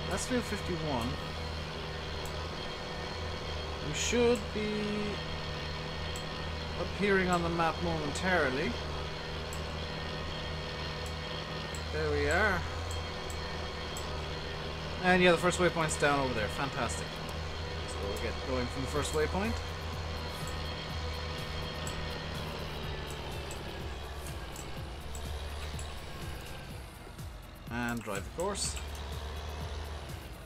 That's field 51. We should be appearing on the map momentarily. There we are. And yeah, the first waypoint's down over there. Fantastic. So we'll get going from the first waypoint. And drive the course.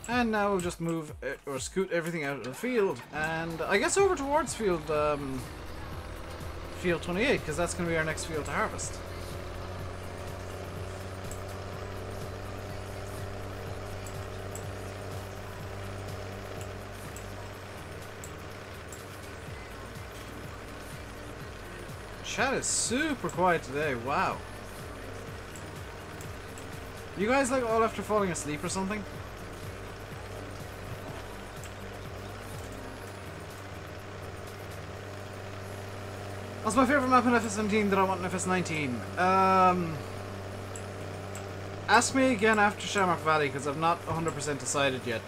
And now we'll just move or scoot everything out of the field, and I guess over towards field 28, because that's going to be our next field to harvest. Chat is super quiet today. Wow. You guys like all after falling asleep or something? What's my favourite map in FS17 that I want in FS19? Ask me again after Shamrock Valley, because I've not 100% decided yet.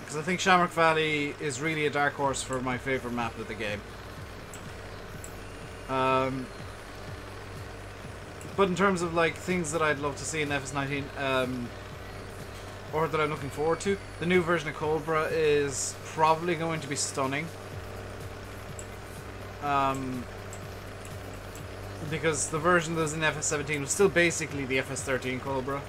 Because I think Shamrock Valley is really a dark horse for my favourite map of the game. But in terms of like things that I'd love to see in FS19, or that I'm looking forward to, the new version of Cobra is probably going to be stunning. Because the version that was in FS17 was still basically the FS13 Cobra.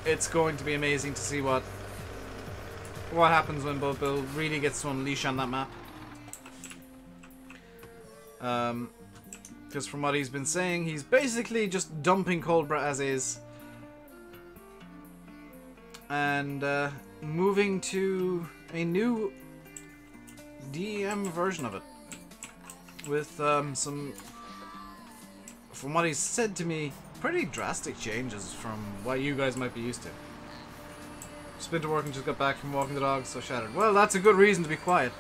It's going to be amazing to see what happens when BulletBill really gets to unleash on that map. Because because from what he's been saying, he's basically just dumping Cobra as is. And moving to a new DM version of it. With some, from what he's said to me, pretty drastic changes from what you guys might be used to. Just been to work and just got back from walking the dog, so shattered. Well, that's a good reason to be quiet.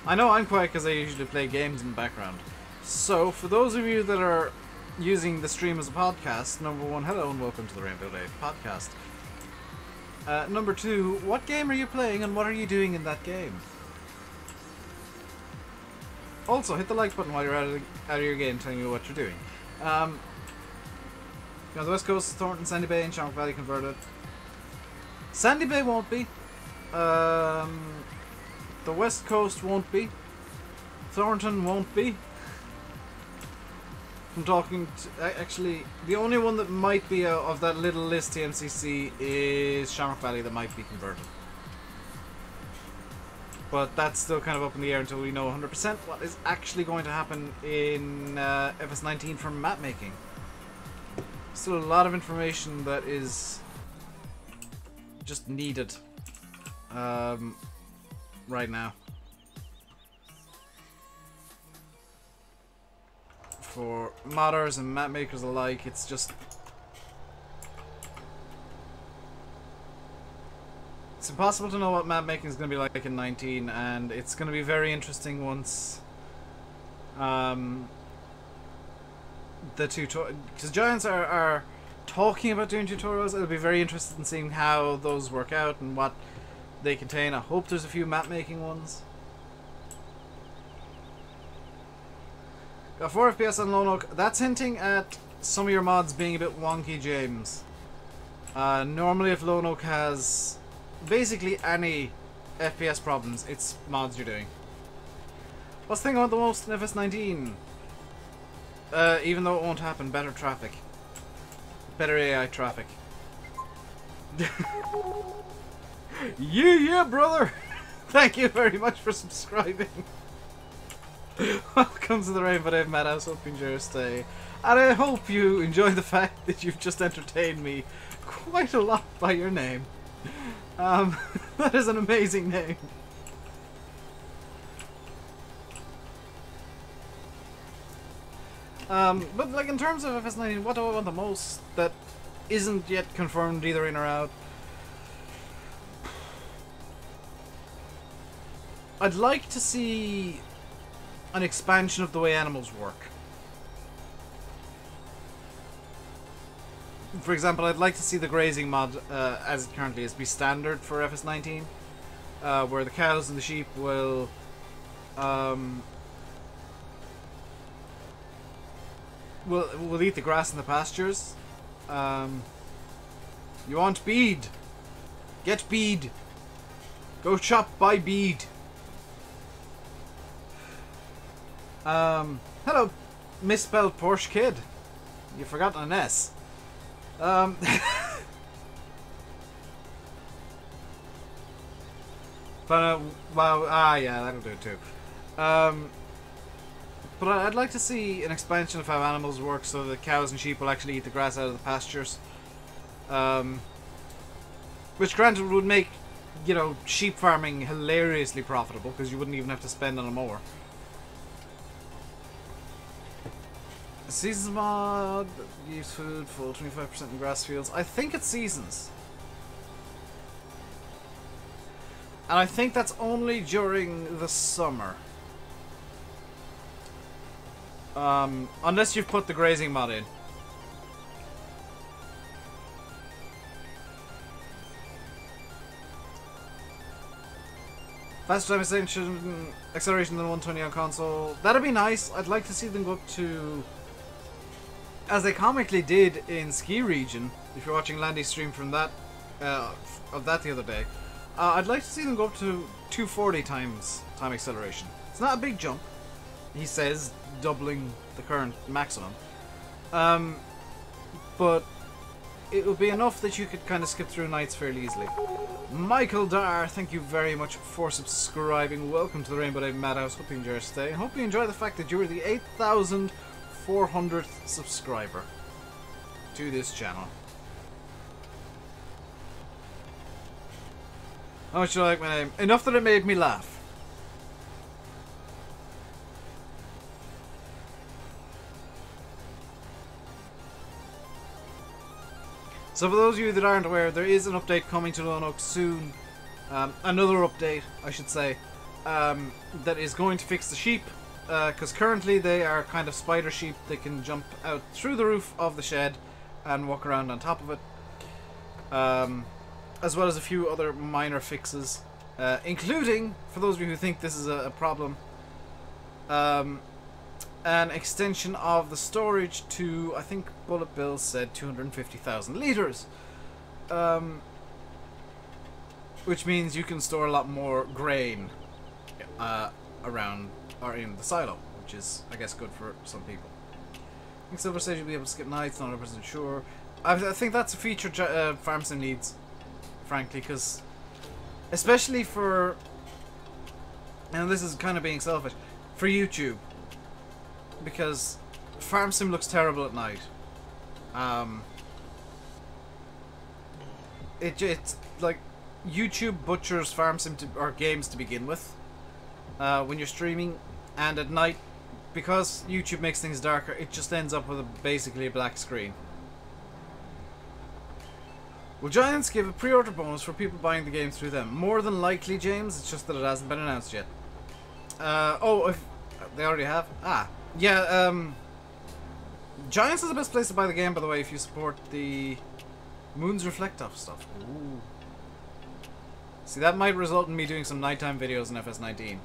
I know I'm quiet because I usually play games in the background. So, for those of you that are using the stream as a podcast, number one, hello and welcome to the RainbowDave podcast. Number two, what game are you playing and what are you doing in that game? Also, hit the like button while you're out of your game, telling you what you're doing. On the West Coast, Thornton, Sandy Bay, and Shamrock Valley converted. Sandy Bay won't be. The West Coast won't be. Thornton won't be. I'm talking to, actually, the only one that might be of that little list TMCC is Shamrock Valley that might be converted. But that's still kind of up in the air until we know 100% what is actually going to happen in FS19 for map making. Still a lot of information that is just needed right now for modders and map makers alike. It's just, it's impossible to know what map making is going to be like in 19, and it's going to be very interesting once the tutorial, because Giants are talking about doing tutorials. It'll be very interesting in seeing how those work out and what they contain. I hope there's a few map making ones. Got 4 FPS on Lone Oak. That's hinting at some of your mods being a bit wonky, James. Normally if Lone Oak has basically any FPS problems, it's mods you're doing. What's the thing I want the most in FS19? Even though it won't happen, better traffic. Better AI traffic. Yeah, brother! Thank you very much for subscribing. Welcome to the RainbowDave Madhouse. Hope you enjoy your stay. And I hope you enjoy the fact that you've just entertained me quite a lot by your name. That is an amazing name. But like in terms of FS19, what do I want the most that isn't yet confirmed either in or out? I'd like to see an expansion of the way animals work. For example, I'd like to see the grazing mod, as it currently is, be standard for FS19, where the cows and the sheep will eat the grass in the pastures. You want bead? Get bead. Go shop, buy bead. Hello, misspelled Porsche kid. You forgot an S. But wow, yeah, that'll do it too. But I'd like to see an expansion of how animals work so that cows and sheep will actually eat the grass out of the pastures. Which granted would make, you know, sheep farming hilariously profitable because you wouldn't even have to spend on a mower. Seasons mod, use food, full 25% in grass fields. I think it's seasons. And I think that's only during the summer. Unless you've put the grazing mod in. Faster time acceleration than 120 on console. That'd be nice. I'd like to see them go up to, as they comically did in Ski Region, if you're watching Landy's stream from that, of that the other day. I'd like to see them go up to 240 times time acceleration. It's not a big jump, he says, doubling the current maximum. But it would be enough that you could kind of skip through nights fairly easily. Michael Dar, thank you very much for subscribing. Welcome to the RainbowDave Madhouse. Hope you enjoy your stay. And hope you enjoy the fact that you were the 8,400th subscriber to this channel. How much do you like my name? Enough that it made me laugh. So for those of you that aren't aware, there is an update coming to Lone Oak soon. Another update, I should say, that is going to fix the sheep. Because currently they are kind of spider sheep. They can jump out through the roof of the shed and walk around on top of it. As well as a few other minor fixes. Including, for those of you who think this is a problem, an extension of the storage to, I think BulletBill said 250,000 liters. Which means you can store a lot more grain around or in the silo, which is, I guess, good for some people. I think Silver says you'll be able to skip nights, not 100% sure. I think that's a feature FarmSim needs, frankly, because especially for, and this is kind of being selfish, for YouTube. Because FarmSim looks terrible at night. It's like YouTube butchers FarmSim or games to begin with when you're streaming, and at night, because YouTube makes things darker, it just ends up with basically a black screen. Will Giants give a pre-order bonus for people buying the game through them? More than likely, James. It's just that it hasn't been announced yet. Oh, if they already have? Ah. Yeah, Giants is the best place to buy the game, by the way, if you support the Moons Reflect Off stuff. Ooh. See, that might result in me doing some nighttime videos in FS19.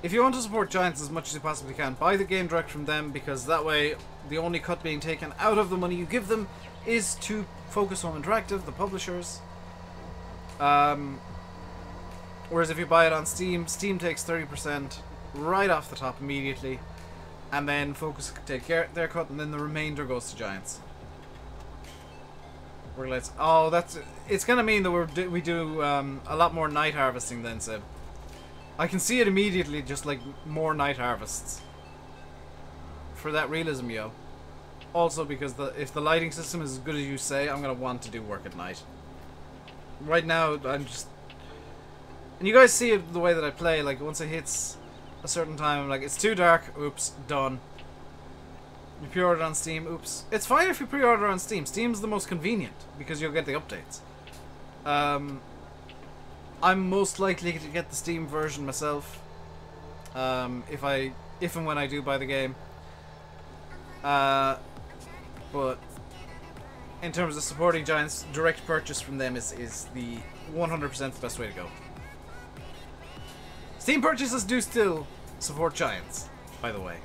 If you want to support Giants as much as you possibly can, buy the game direct from them, because that way the only cut being taken out of the money you give them is to Focus Home Interactive, the publishers. Whereas if you buy it on Steam, Steam takes 30% right off the top immediately, and then Focus take their cut, and then the remainder goes to Giants. Oh, it's gonna mean that we do a lot more night harvesting then, Sib. I can see it immediately, just like more night harvests. For that realism, yo. Also, because if the lighting system is as good as you say, I'm going to want to do work at night. Right now, I'm just... And you guys see it the way that I play, like, once it hits a certain time, I'm like, it's too dark, oops, done. You pre-order on Steam, oops. It's fine if you pre-order on Steam. Steam's the most convenient, because you'll get the updates. I'm most likely to get the Steam version myself, if and when I do buy the game. But in terms of supporting Giants, direct purchase from them is the 100% the best way to go. Steam purchases do still support Giants, by the way.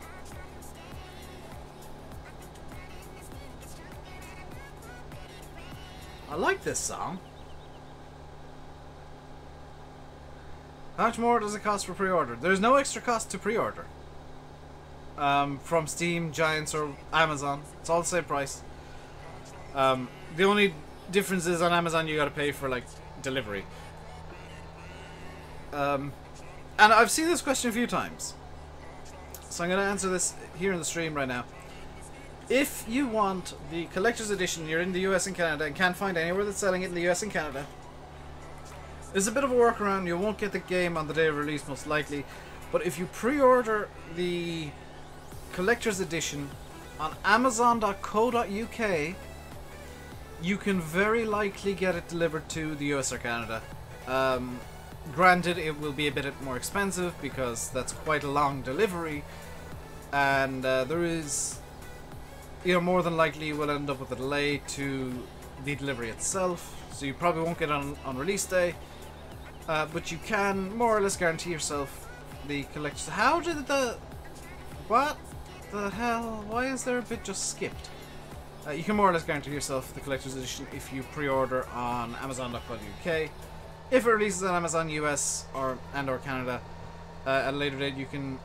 I like this song. How much more does it cost for pre-order? There's no extra cost to pre-order. From Steam, Giants, or Amazon. It's all the same price. The only difference is on Amazon you gotta pay for, like, delivery. And I've seen this question a few times. So I'm gonna answer this here in the stream right now. If you want the collector's edition, you're in the US and Canada and can't find anywhere that's selling it in the US and Canada, there's a bit of a workaround. You won't get the game on the day of release, most likely. But if you pre-order the collector's edition on Amazon.co.uk, you can very likely get it delivered to the US or Canada. Granted, it will be a bit more expensive because that's quite a long delivery, and there is, you know, more than likely you will end up with a delay to the delivery itself, so you probably won't get it on release day. But you can more or less guarantee yourself the collector's. How did the... What the hell? Why is there a bit just skipped? You can more or less guarantee yourself the collector's edition if you pre-order on Amazon.co.uk. If it releases on Amazon US or Canada, at a later date you can,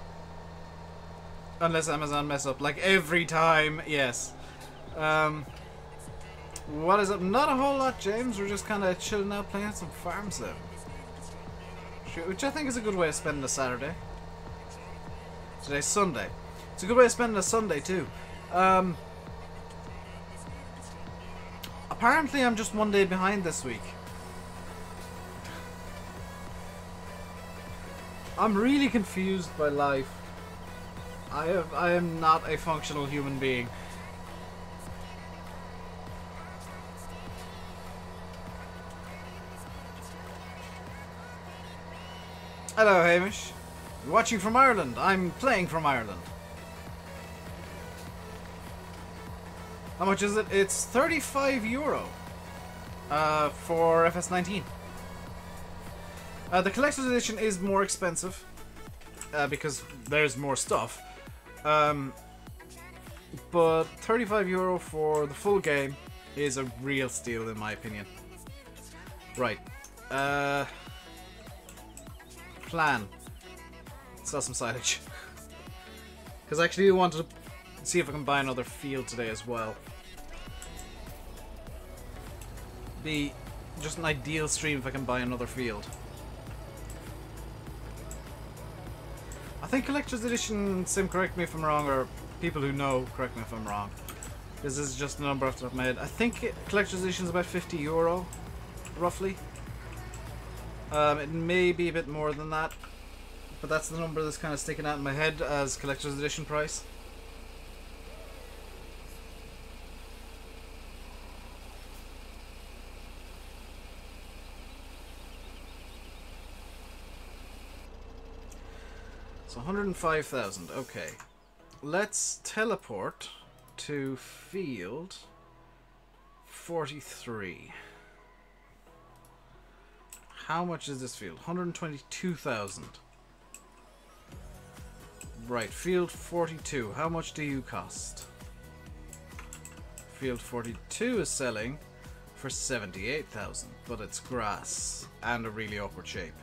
unless Amazon mess up like every time. Yes. What is up? Not a whole lot, James. We're just kind of chilling out, playing some Farm Sim, which I think is a good way of spending a Saturday. Today's Sunday. It's a good way of spending a Sunday too. Apparently I'm just one day behind this week. I'm really confused by life. I am not a functional human being. Hello, Hamish. You're watching from Ireland. I'm playing from Ireland. How much is it? It's €35 for FS19. The collector's edition is more expensive because there's more stuff. But €35 for the full game is a real steal in my opinion. Right. Plan. Sell some silage. Because I actually wanted to see if I can buy another field today as well. Be just an ideal stream if I can buy another field. I think Collector's Edition, Sim, correct me if I'm wrong, or people who know, correct me if I'm wrong. This is just a number off the top of my head. I think Collector's Edition is about €50, roughly. It may be a bit more than that, but that's the number that's kind of sticking out in my head as Collector's Edition price. So 105,000. Okay, let's teleport to field 43. How much is this field? 122,000. Right, field 42. How much do you cost? Field 42 is selling for 78,000, but it's grass and a really awkward shape.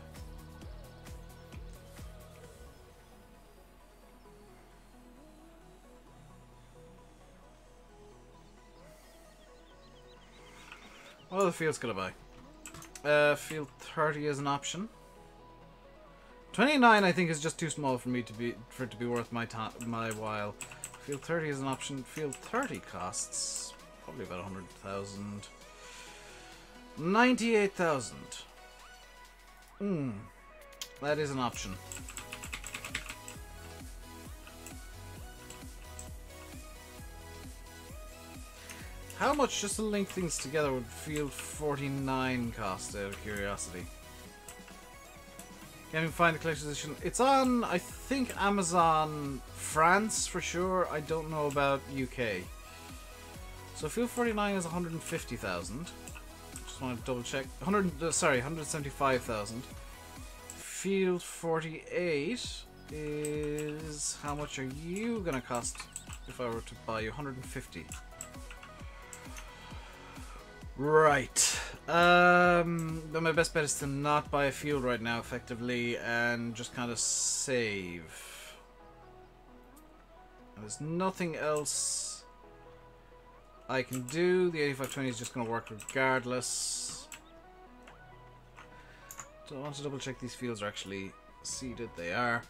What other fields could I buy? Field 30 is an option. 29 I think is just too small for me to be it to be worth my while. Field 30 is an option. Field 30 costs probably about 100,000. 98,000. That is an option. How much, just to link things together, would Field 49 cost, out of curiosity? Can't even find the collector's edition. It's on, I think, Amazon France for sure. I don't know about UK. So Field 49 is 150,000. Just want to double check. 175,000. Field 48 is, how much are you gonna cost if I were to buy you? 150. Right. Then my best bet is to not buy a field right now, effectively, and just kind of save. And there's nothing else I can do. The 8520 is just going to work regardless. So I want to double check these fields are actually seeded. They are.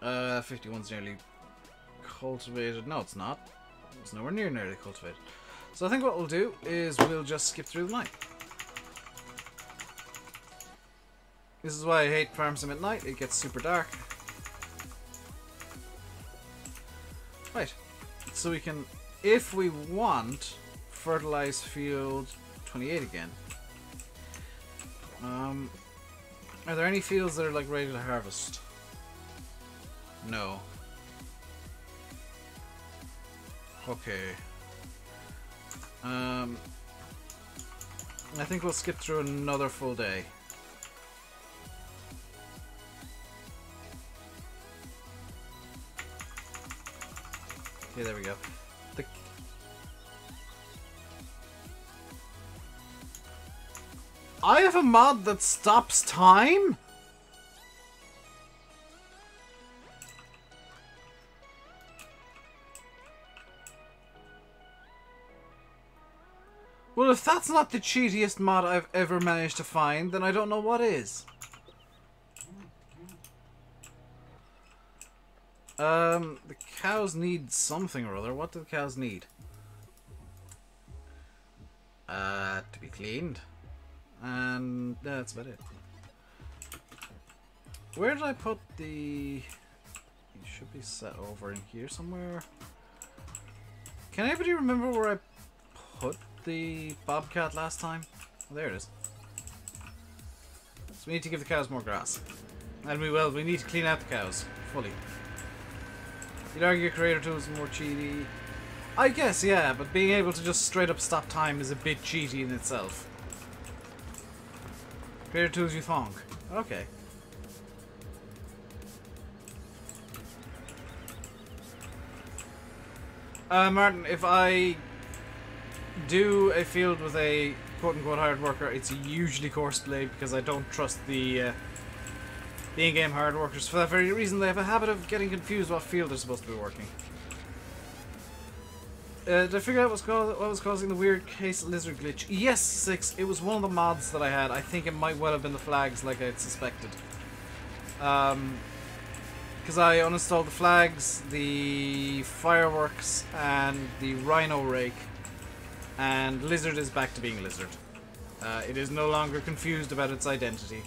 51's nearly cultivated. No, it's not. It's nowhere near nearly cultivated. So I think what we'll do is we'll just skip through the night. This is why I hate Farm Sim at night. It gets super dark. Right. So we can, if we want, fertilize field 28 again. Are there any fields that are like ready to harvest? No. Okay. I think we'll skip through another full day. Okay, there we go. I have a mod that stops time? Well, if that's not the cheatiest mod I've ever managed to find, then I don't know what is. The cows need something or other. What do the cows need? To be cleaned. And that's about it. Where did I put the... It should be set over in here somewhere. Can anybody remember where I put the bobcat last time? Oh, there it is. So we need to give the cows more grass. And we need to clean out the cows fully. You'd argue Creator Tools is more cheaty. I guess, yeah, but being able to just straight up stop time is a bit cheaty in itself. Creator Tools you thonk. Okay. Martin, if I do a field with a quote-unquote hard worker, it's usually course play because I don't trust the in-game hard workers. For that very reason, they have a habit of getting confused what field they're supposed to be working. Did I figure out what was causing the weird case lizard glitch? Yes, 6. It was one of the mods that I had. I think it might well have been the flags, like I had suspected. Because I uninstalled the flags, the fireworks, and the rhino rake, and lizard is back to being lizard. It is no longer confused about its identity.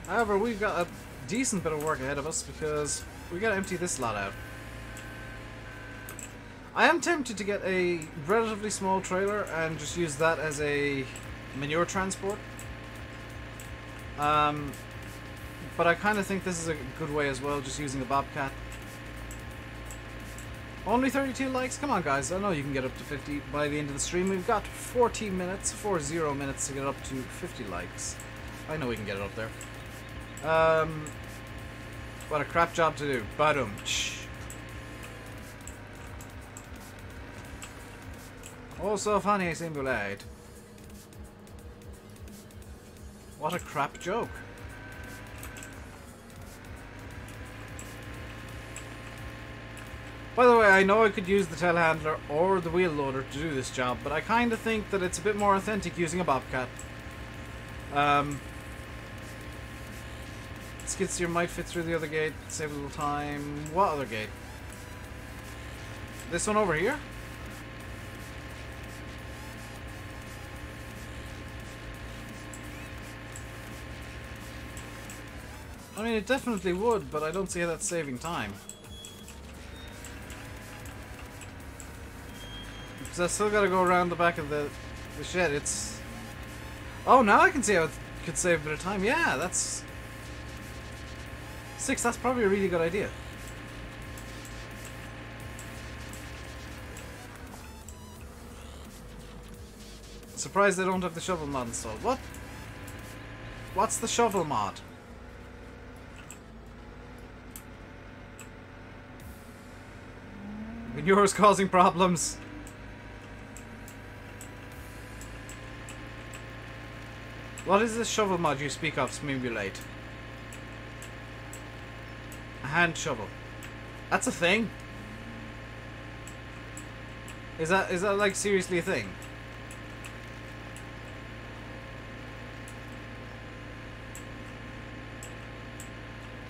However, we've got a decent bit of work ahead of us because we gotta empty this lot out. I am tempted to get a relatively small trailer and just use that as a manure transport. But I kind of think this is a good way as well, just using the bobcat. Only 32 likes? Come on guys, I know you can get up to 50 by the end of the stream. We've got 40 minutes to get up to 50 likes. I know we can get it up there. What a crap job to do. Badum. Oh, so funny, simulate. What a crap joke. By the way, I know I could use the telehandler or the wheel loader to do this job, but I kind of think that it's a bit more authentic using a bobcat. Skid steer might fit through the other gate, save a little time. What other gate? This one over here? I mean, it definitely would, but I don't see how that's saving time. Because I still gotta go around the back of the shed. It's... Oh, now I can see how it could save a bit of time. Yeah, that's... 6, that's probably a really good idea. Surprised they don't have the shovel mod installed. What? What's the shovel mod? Manure's causing problems. What is this shovel mod you speak of, Smimulate? A hand shovel. That's a thing? Is that like seriously a thing?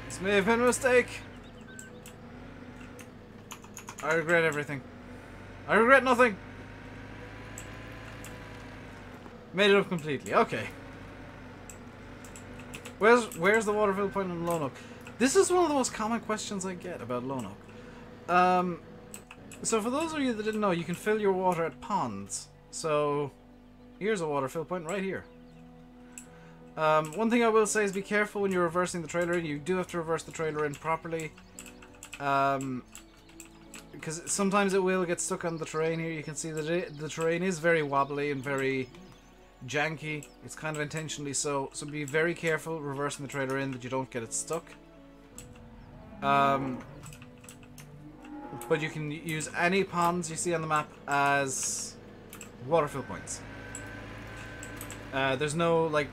This may have been a mistake. I regret everything. I regret nothing. Made it up completely. Okay. Where's the water fill point in Lone Oak? This is one of the most common questions I get about Lone Oak. So for those of you that didn't know, you can fill your water at ponds. So here's a water fill point right here. One thing I will say is be careful when you're reversing the trailer in. You do have to reverse the trailer in properly. Because sometimes it will get stuck on the terrain here. You can see that the terrain is very wobbly and very janky. It's kind of intentionally so. So be very careful reversing the trailer in that you don't get it stuck. But you can use any ponds you see on the map as water fill points. There's no like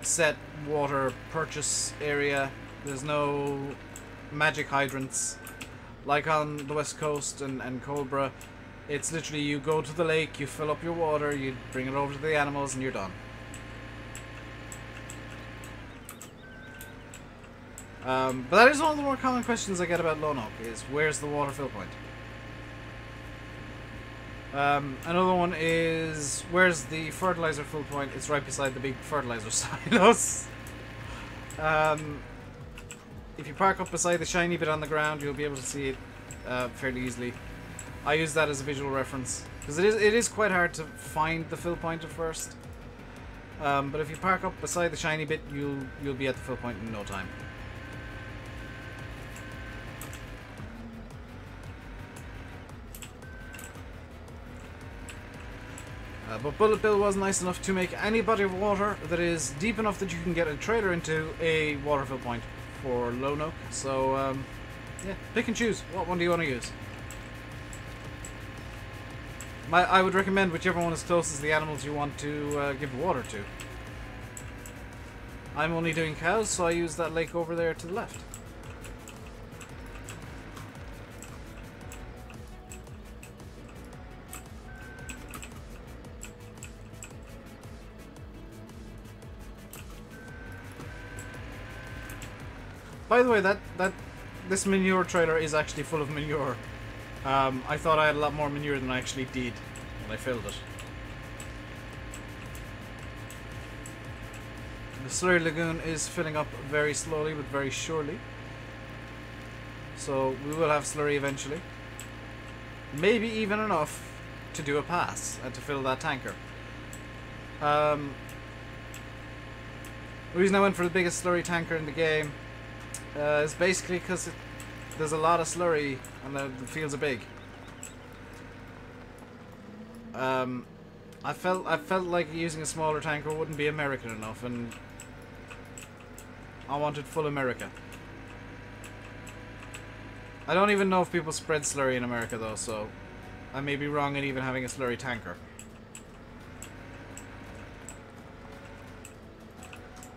set water purchase area. There's no magic hydrants like on the west coast and Cobra. It's literally you go to the lake, you fill up your water, you bring it over to the animals, and you're done. But that is one of the more common questions I get about Lone Oak, is where's the water fill point? Another one is, where's the fertilizer fill point? It's right beside the big fertilizer silos. If you park up beside the shiny bit on the ground, you'll be able to see it fairly easily. I use that as a visual reference, because it is quite hard to find the fill point at first. But if you park up beside the shiny bit, you'll be at the fill point in no time. But BulletBill was nice enough to make any body of water that is deep enough that you can get a trailer into a water fill point for Lone Oak. So, yeah, pick and choose. What one do you want to use? I would recommend whichever one is closest to the animals you want to give water to. I'm only doing cows, so I use that lake over there to the left. By the way, this manure trailer is actually full of manure. I thought I had a lot more manure than I actually did when I filled it. The slurry lagoon is filling up very slowly but very surely. So we will have slurry eventually. Maybe even enough to do a pass and to fill that tanker. The reason I went for the biggest slurry tanker in the game is basically because there's a lot of slurry and the fields are big. I felt like using a smaller tanker wouldn't be American enough, and I wanted full America. I don't even know if people spread slurry in America though, so I may be wrong in even having a slurry tanker.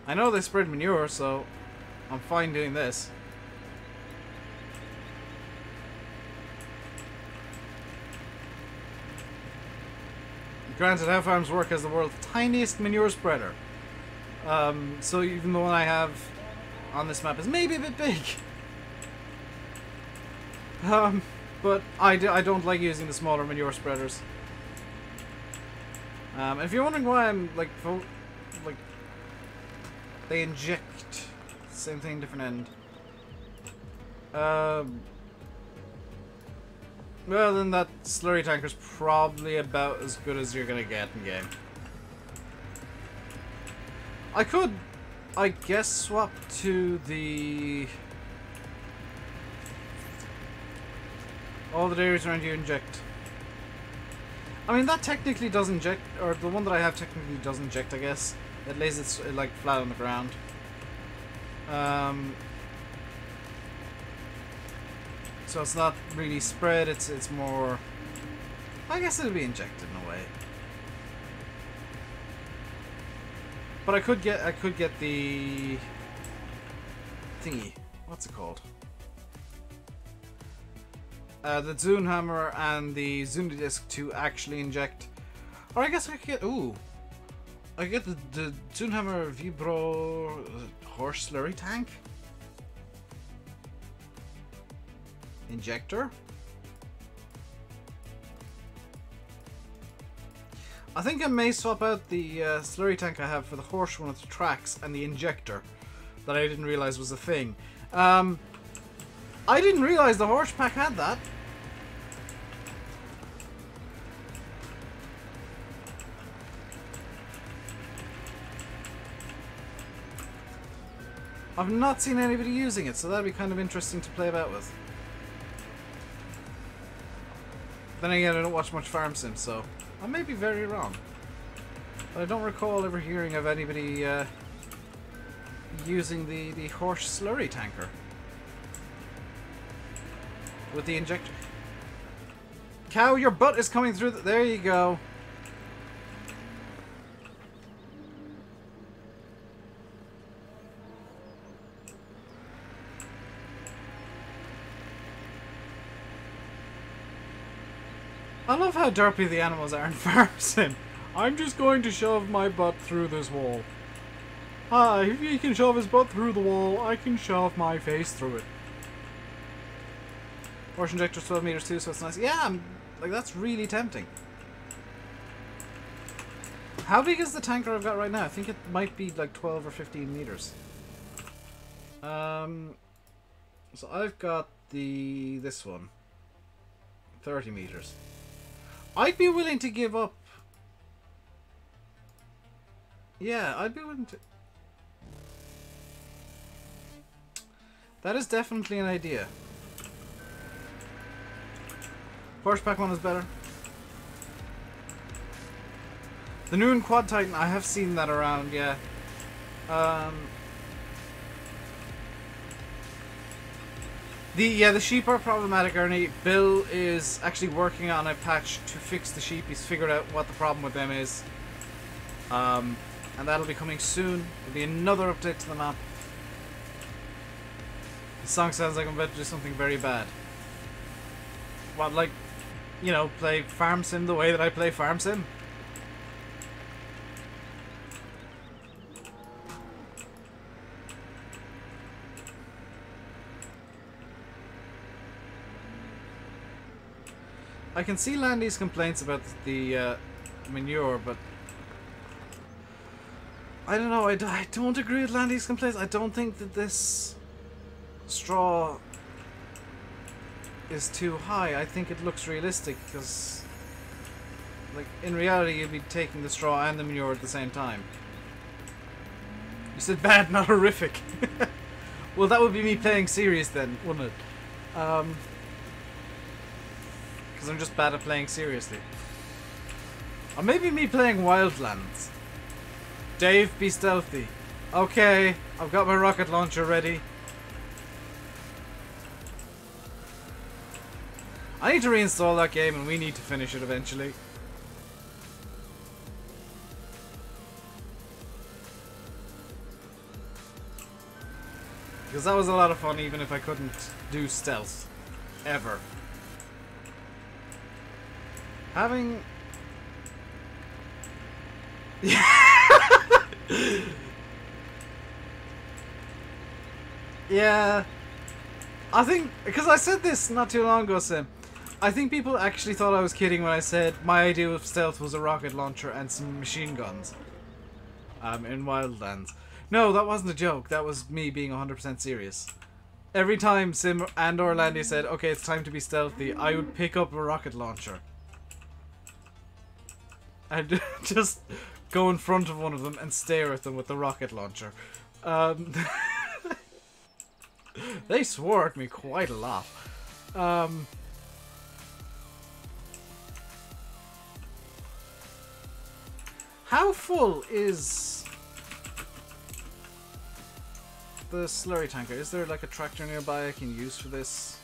I know they spread manure, so I'm fine doing this. Granted, How Farms work as the world's tiniest manure spreader. So even the one I have on this map is maybe a bit big. But I don't like using the smaller manure spreaders. If you're wondering why I'm like they inject, same thing, different end. Well, then that slurry tanker's probably about as good as you're gonna get in game. I could, I guess, swap to the... all the dairies around you inject. I mean, that technically does inject, or the one that I have technically does inject, I guess. It lays it like flat on the ground. So it's not really spread, it's more... I guess it'll be injected in a way. But I could get the thingy. What's it called? The Zune hammer and the Zune disc to actually inject. Or I guess I could get... ooh. I get the Zune hammer Vibro horse slurry tank injector. I think I may swap out the slurry tank I have for the horse one with the tracks and the injector that I didn't realize was a thing. I didn't realize the horse pack had that. I've not seen anybody using it, so that'd be kind of interesting to play about with. Then again, I don't watch much Farm Sim, so I may be very wrong. But I don't recall ever hearing of anybody using the horse slurry tanker with the injector. Cow, your butt is coming through. There you go. love how derpy the animals are in Farm Sim. I'm just going to shove my butt through this wall. If he can shove his butt through the wall, I can shove my face through it. Force injector's 12 meters too, so it's nice. Yeah, like that's really tempting. How big is the tanker I've got right now? I think it might be like 12 or 15 meters. So I've got this one. 30 meters. I'd be willing to give up. Yeah, I'd be willing to. That is definitely an idea. Porsche Pack 1 is better. The new Quad Titan, I have seen that around, yeah. The sheep are problematic, Ernie. Bill is actually working on a patch to fix the sheep. He's figured out what the problem with them is. And that'll be coming soon. There'll be another update to the map. The song sounds like I'm about to do something very bad. What, like, you know, play Farm Sim the way that I play Farm Sim? I can see Landy's complaints about the manure, but I don't know. I don't agree with Landy's complaints. I don't think that this straw is too high. I think it looks realistic because, like, in reality, you'd be taking the straw and the manure at the same time. You said bad, not horrific. Well, that would be me playing serious then, wouldn't it? Because I'm just bad at playing seriously. Or maybe me playing Wildlands. Dave, be stealthy. Okay, I've got my rocket launcher ready. I need to reinstall that game and we need to finish it eventually. Because that was a lot of fun even if I couldn't do stealth. Ever. Having... Yeah. I think, because I said this not too long ago, Sim. I think people actually thought I was kidding when I said my idea of stealth was a rocket launcher and some machine guns. In Wildlands. No, that wasn't a joke. That was me being 100% serious. Every time Sim and or Landy said, okay, it's time to be stealthy, I would pick up a rocket launcher. And just go in front of one of them and stare at them with the rocket launcher. They swore at me quite a lot. How full is the slurry tanker? Is there like a tractor nearby I can use for this?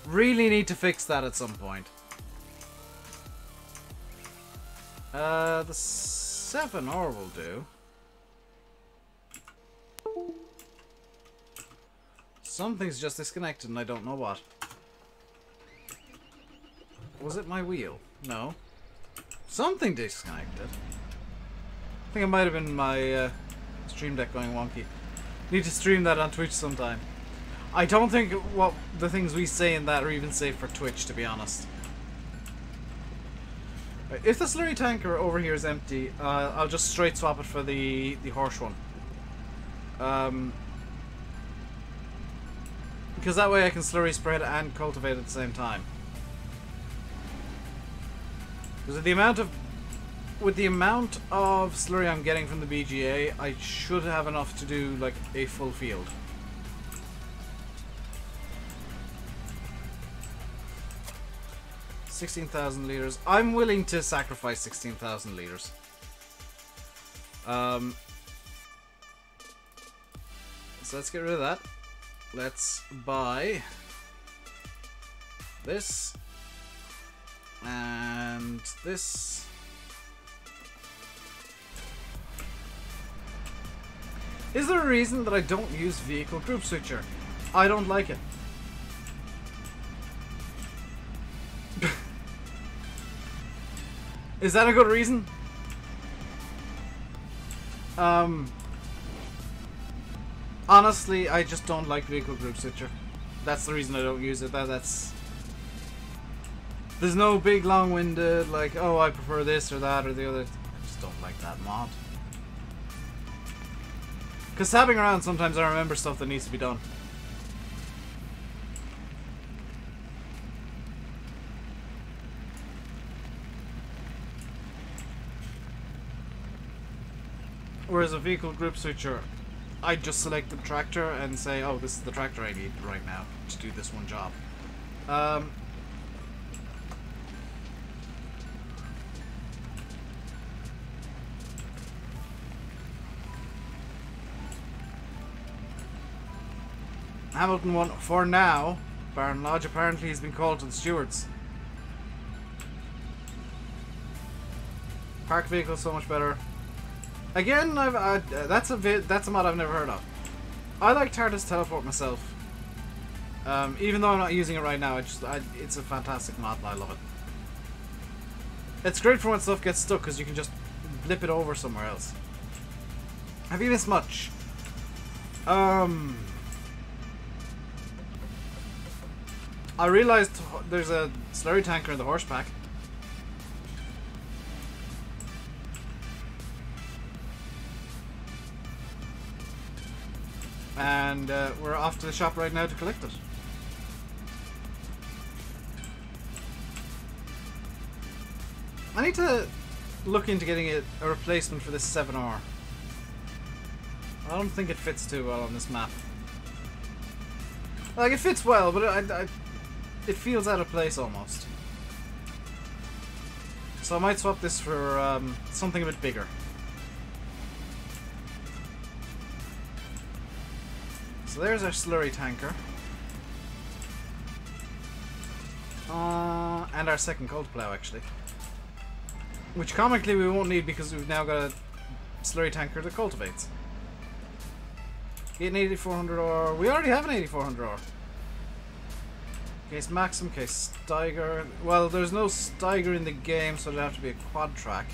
Really need to fix that at some point. The 7R will do. Something's just disconnected and I don't know what. Was it my wheel? No. Something disconnected. I think it might have been my stream deck going wonky. Need to stream that on Twitch sometime. I don't think what the things we say in that are even safe for Twitch, to be honest. If the slurry tanker over here is empty, I'll just straight swap it for the horse one. Because that way I can slurry spread and cultivate at the same time. Because with the amount of slurry I'm getting from the BGA, I should have enough to do like a full field. $16,000 liters. I'm willing to sacrifice 16,000 liters. So let's get rid of that. Let's buy this and this. Is there a reason that I don't use vehicle group switcher? I don't like it. Is that a good reason? Honestly, I just don't like vehicle group switcher. That's the reason I don't use it. That's... There's no big long-winded, like, oh, I prefer this or that or the other. I just don't like that mod. Because tabbing around, sometimes I remember stuff that needs to be done. Whereas a vehicle group switcher, I just select the tractor and say, oh, this is the tractor I need right now to do this one job. Hamilton won for now. Barn Lodge apparently has been called to the stewards. Park vehicle so much better. Again, that's a mod I've never heard of. I like TARDIS Teleport myself. Even though I'm not using it right now, it's a fantastic mod and I love it. It's great for when stuff gets stuck because you can just blip it over somewhere else. Have you missed much? I realized there's a slurry tanker in the horse pack. And we're off to the shop right now to collect it. I need to look into getting a replacement for this 7R. I don't think it fits too well on this map. Like, it fits well, but it feels out of place almost. So I might swap this for something a bit bigger. So there's our slurry tanker. And our second cold plow, actually. Which comically we won't need because we've now got a slurry tanker that cultivates. Get an 8400 ore. We already have an 8400 ore. Case Maxim, case Steiger. Well, there's no Steiger in the game, so it'll have to be a quad track.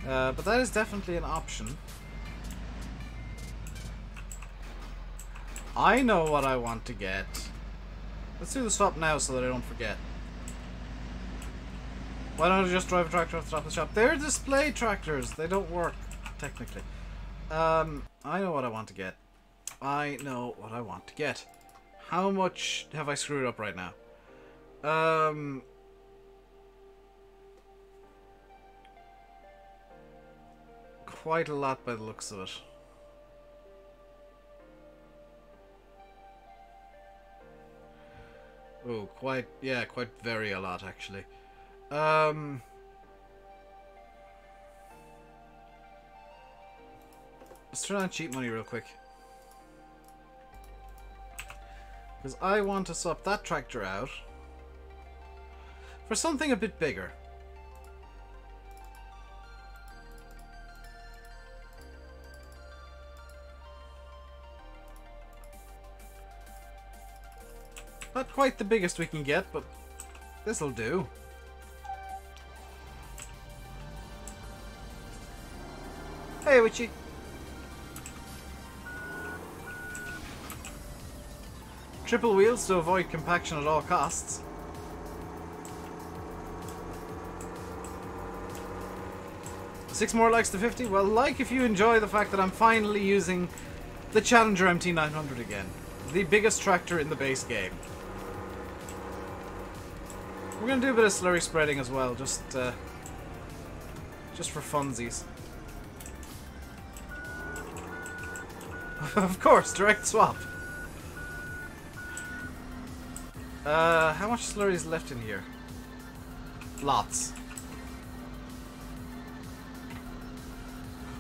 But that is definitely an option. I know what I want to get. Let's do the swap now so that I don't forget. Why don't I just drive a tractor off the top of the shop? They're display tractors. They don't work, technically. I know what I want to get. I know what I want to get. How much have I screwed up right now? Quite a lot by the looks of it. Oh, quite very a lot, actually. Let's turn on cheap money real quick. Because I want to swap that tractor out for something a bit bigger. Not quite the biggest we can get, but this'll do. Hey, Witchy. Triple wheels to avoid compaction at all costs. Six more likes to 50. Well, like if you enjoy the fact that I'm finally using the Challenger MT900 again. The biggest tractor in the base game. We're gonna do a bit of slurry spreading as well, just for funsies. Of course, direct swap. How much slurry is left in here? Lots.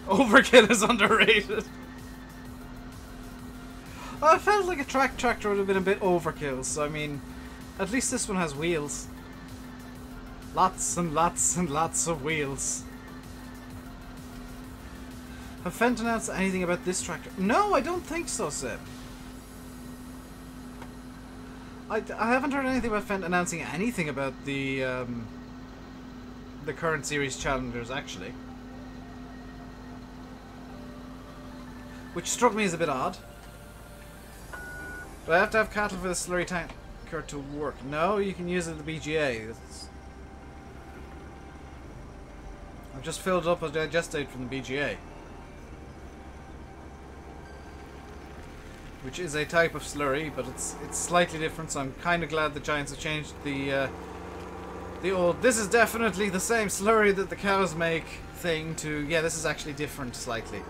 Overkill is underrated. I felt like a tractor would have been a bit overkill, so I mean, at least this one has wheels. Lots and lots and lots of wheels. Have Fent announced anything about this tractor? No, I don't think so, Seb. I haven't heard anything about Fent announcing anything about the the current series challengers, actually. Which struck me as a bit odd. Do I have to have cattle for the slurry tanker to work? No, you can use it at the BGA. I've just filled up a digestate from the BGA. Which is a type of slurry, but it's slightly different, so I'm kind of glad the Giants have changed the old, this is definitely the same slurry that the cows make thing to, yeah, this is actually different slightly.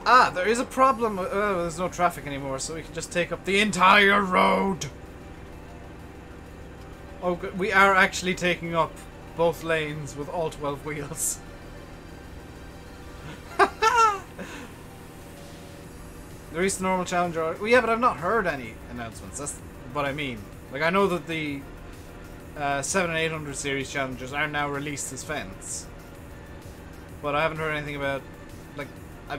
Ah, there is a problem. There's no traffic anymore, so we can just take up the entire road. Oh, good. We are actually taking up both lanes with all 12 wheels. There is the normal challenger. Well, yeah, but I've not heard any announcements. That's what I mean. Like, I know that the 7 and 800 series challengers are now released as fence, but I haven't heard anything about. Like, I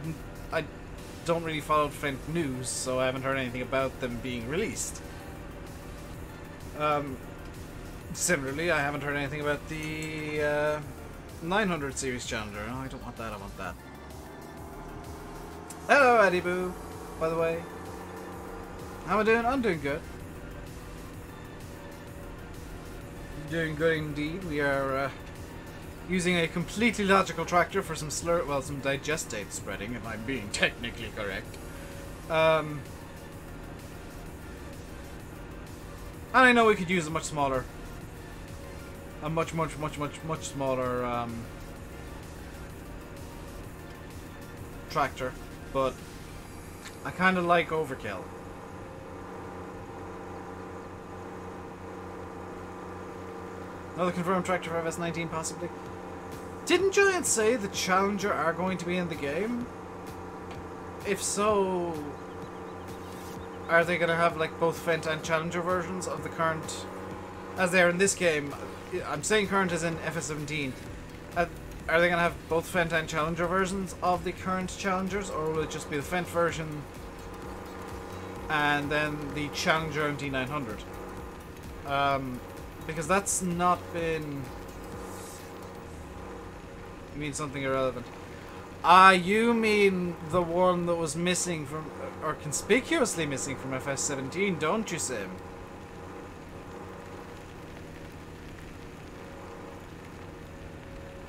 don't really follow Fent news, so I haven't heard anything about them being released. Similarly, I haven't heard anything about the 900 series challenger. Oh, I don't want that. I want that. Hello, Eddie Boo. By the way, how am I doing? I'm doing good. Doing good indeed. We are using a completely logical tractor for some some digestate spreading, if I'm being technically correct. And I know we could use a much smaller, much smaller tractor, but I kind of like overkill. Another confirmed tractor for FS19 possibly. Didn't Giants say the Challenger are going to be in the game? If so, are they going to have like both Fent and Challenger versions of the current, as they are in this game? I'm saying current as in FS17. Are they going to have both Fent and Challenger versions of the current Challengers, or will it just be the Fent version and then the Challenger MT900? Because that's not been... You mean something irrelevant? Ah, you mean the one that was missing from, or conspicuously missing from FS17, don't you, Sim?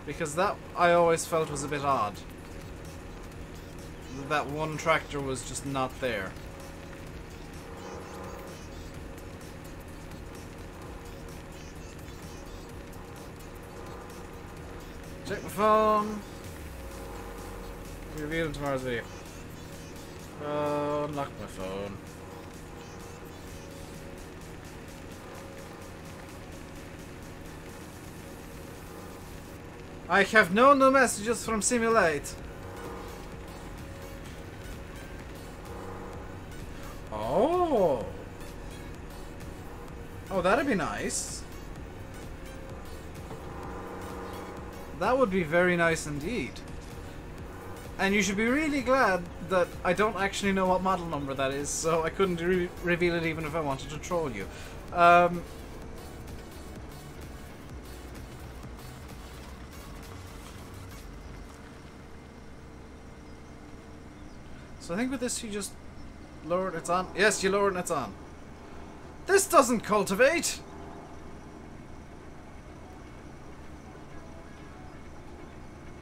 Because that, I always felt, was a bit odd. That one tractor was just not there. Check my phone. Review in tomorrow's video. Unlock my phone. I have no new messages from Simulate. Oh. Oh, that'd be nice. That would be very nice indeed. And you should be really glad that I don't actually know what model number that is, so I couldn't reveal it even if I wanted to troll you. So I think with this you just lower it, it's on. Yes, you lower it and it's on. This doesn't cultivate!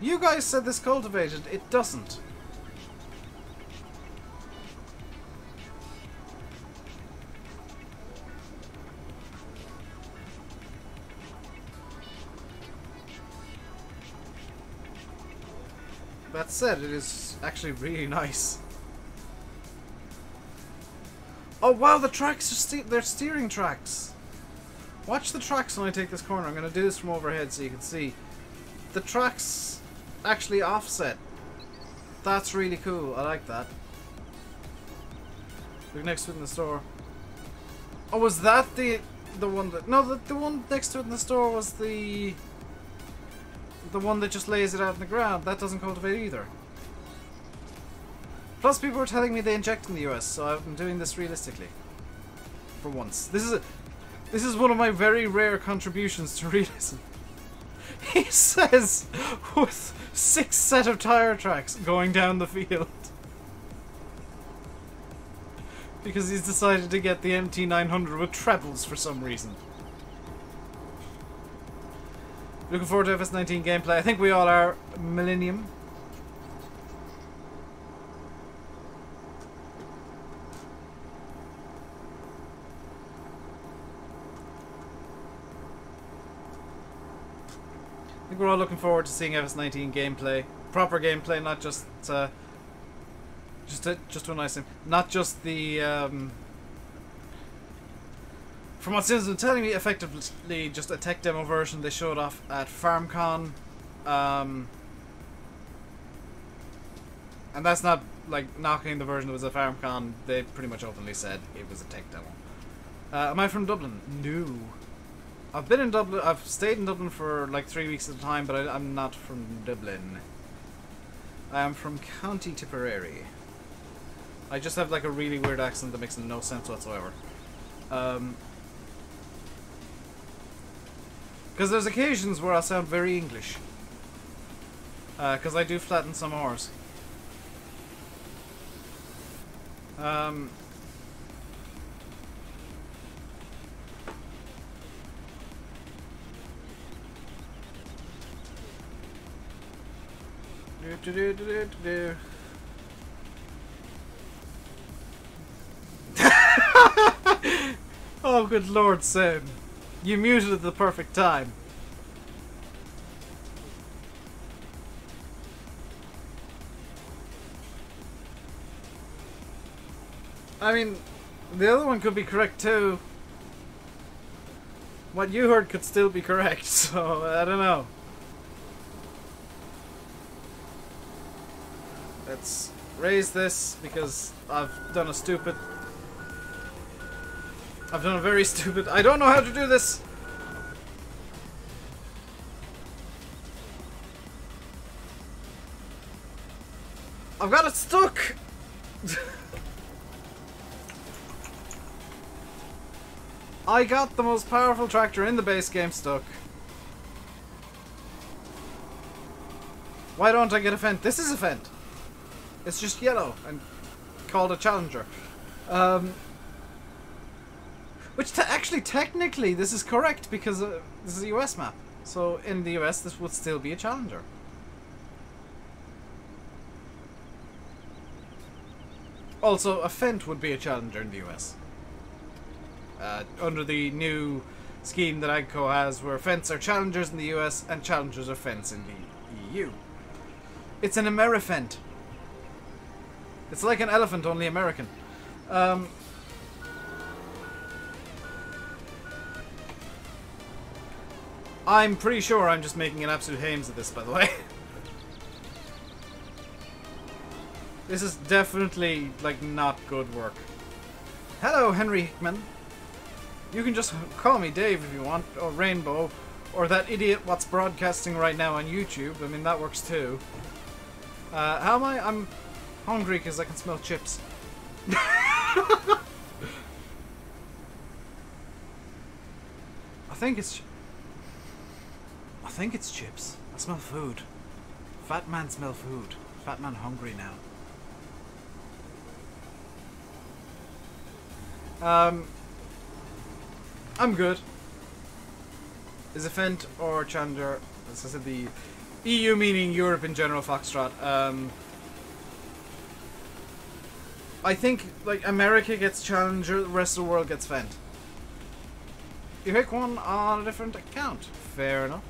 You guys said this cultivated. It doesn't. That said, it is actually really nice. Oh wow, the tracks are they're steering tracks. Watch the tracks when I take this corner. I'm going to do this from overhead so you can see. The tracks actually offset. That's really cool. I like that. Look next to it in the store. Oh, was that the one that... No, the one next to it in the store was the one that just lays it out in the ground. That doesn't cultivate either. Plus, people were telling me they inject in the US, so I'm doing this realistically. For once. This is This is one of my very rare contributions to realism. He says, with 6 set of tire tracks going down the field. Because he's decided to get the MT900 with trebles for some reason. Looking forward to FS19 gameplay. I think we all are. Millennium. I think we're all looking forward to seeing FS19 gameplay. Proper gameplay, not just just a nice thing. Not just the from what Sim's been telling me, effectively just a tech demo version they showed off at FarmCon. And that's not like knocking the version that was at FarmCon. They pretty much openly said it was a tech demo. Am I from Dublin? No. I've been in Dublin. I've stayed in Dublin for like 3 weeks at a time, but I'm not from Dublin. I am from County Tipperary. I just have like a really weird accent that makes no sense whatsoever. Because there's occasions where I sound very English. Because I do flatten some R's. Oh, good Lord, Sam. You muted at the perfect time. I mean, the other one could be correct too. What you heard could still be correct, so I don't know. Let's raise this because I've done a very stupid... I don't know how to do this! I've got it stuck! I got the most powerful tractor in the base game stuck. Why don't I get a Fendt? This is a Fendt. It's just yellow and called a Challenger. Which actually, technically, this is correct because this is a US map. So in the US, this would still be a Challenger. Also, a Fendt would be a Challenger in the US. Under the new scheme that AGCO has, where Fendts are Challengers in the US and Challengers are Fendts in the EU. It's an Amerifent. It's like an elephant, only American. I'm pretty sure I'm just making an absolute hames of this, by the way. This is definitely, like, not good work. Hello, Henry Hickman. You can just call me Dave if you want, or Rainbow, or that idiot what's broadcasting right now on YouTube. I mean, that works too. How am I? I'm hungry because I can smell chips. I think it's chips. I smell food. Fat man smell food. Fat man hungry now. I'm good. Is a Fendt or Challenger? As I said, the EU meaning Europe in general, Foxtrot. I think like America gets Challenger, the rest of the world gets Fendt. You pick one on a different account. Fair enough.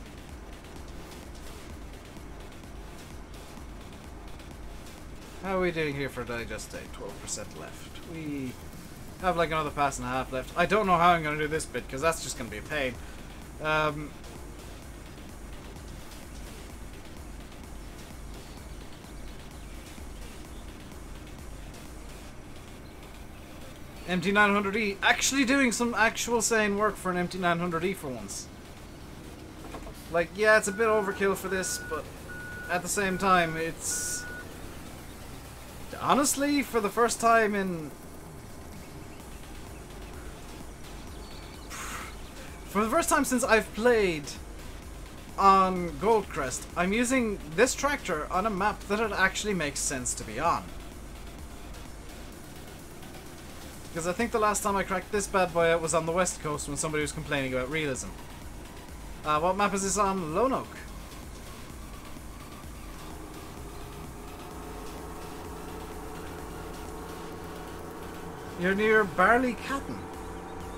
How are we doing here for digest day? 12% left. We have like another pass and a half left. I don't know how I'm going to do this bit because that's just going to be a pain. MT900E actually doing some actual sane work for an MT900E for once. Like, yeah, it's a bit overkill for this, but at the same time, it's honestly for the first time in For the first time since I've played on Goldcrest, I'm using this tractor on a map that it actually makes sense to be on. Because I think the last time I cracked this bad boy out was on the west coast when somebody was complaining about realism. What map is this on? Lone Oak. You're near Ballycotton.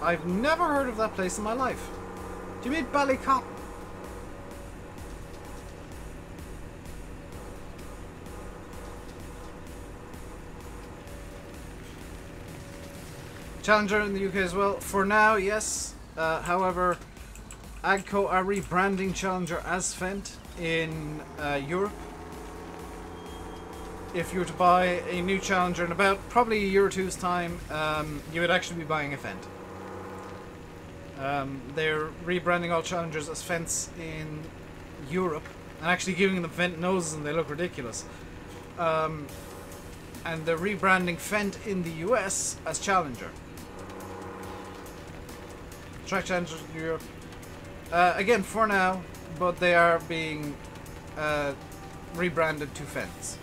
I've never heard of that place in my life. Do you mean Ballycotton? Challenger in the UK as well. For now, yes. However, Agco are rebranding Challenger as Fendt in Europe. If you were to buy a new Challenger in about probably a year or two's time, you would actually be buying a Fendt. They're rebranding all Challengers as Fendts in Europe and actually giving them Fendt noses and they look ridiculous. And they're rebranding Fendt in the US as Challenger. Track Challenger in Europe. Again, for now, but they are being rebranded to Fendts.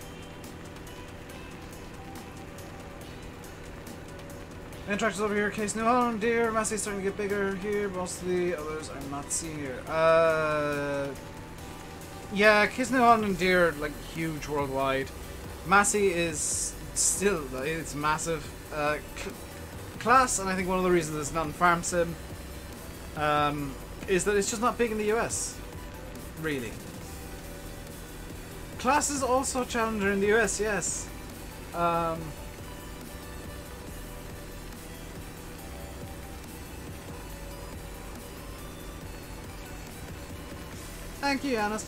Main tractors over here, Case New Holland, Deer, Massey's starting to get bigger here, but most of the others I'm not seeing here. Yeah, Case New Holland and Deer are like huge worldwide. Massey is still, it's massive. Class, and I think one of the reasons it's not in Farm Sim, is that it's just not big in the US, really. Class is also Challenger in the US, yes. Thank you, Yanis.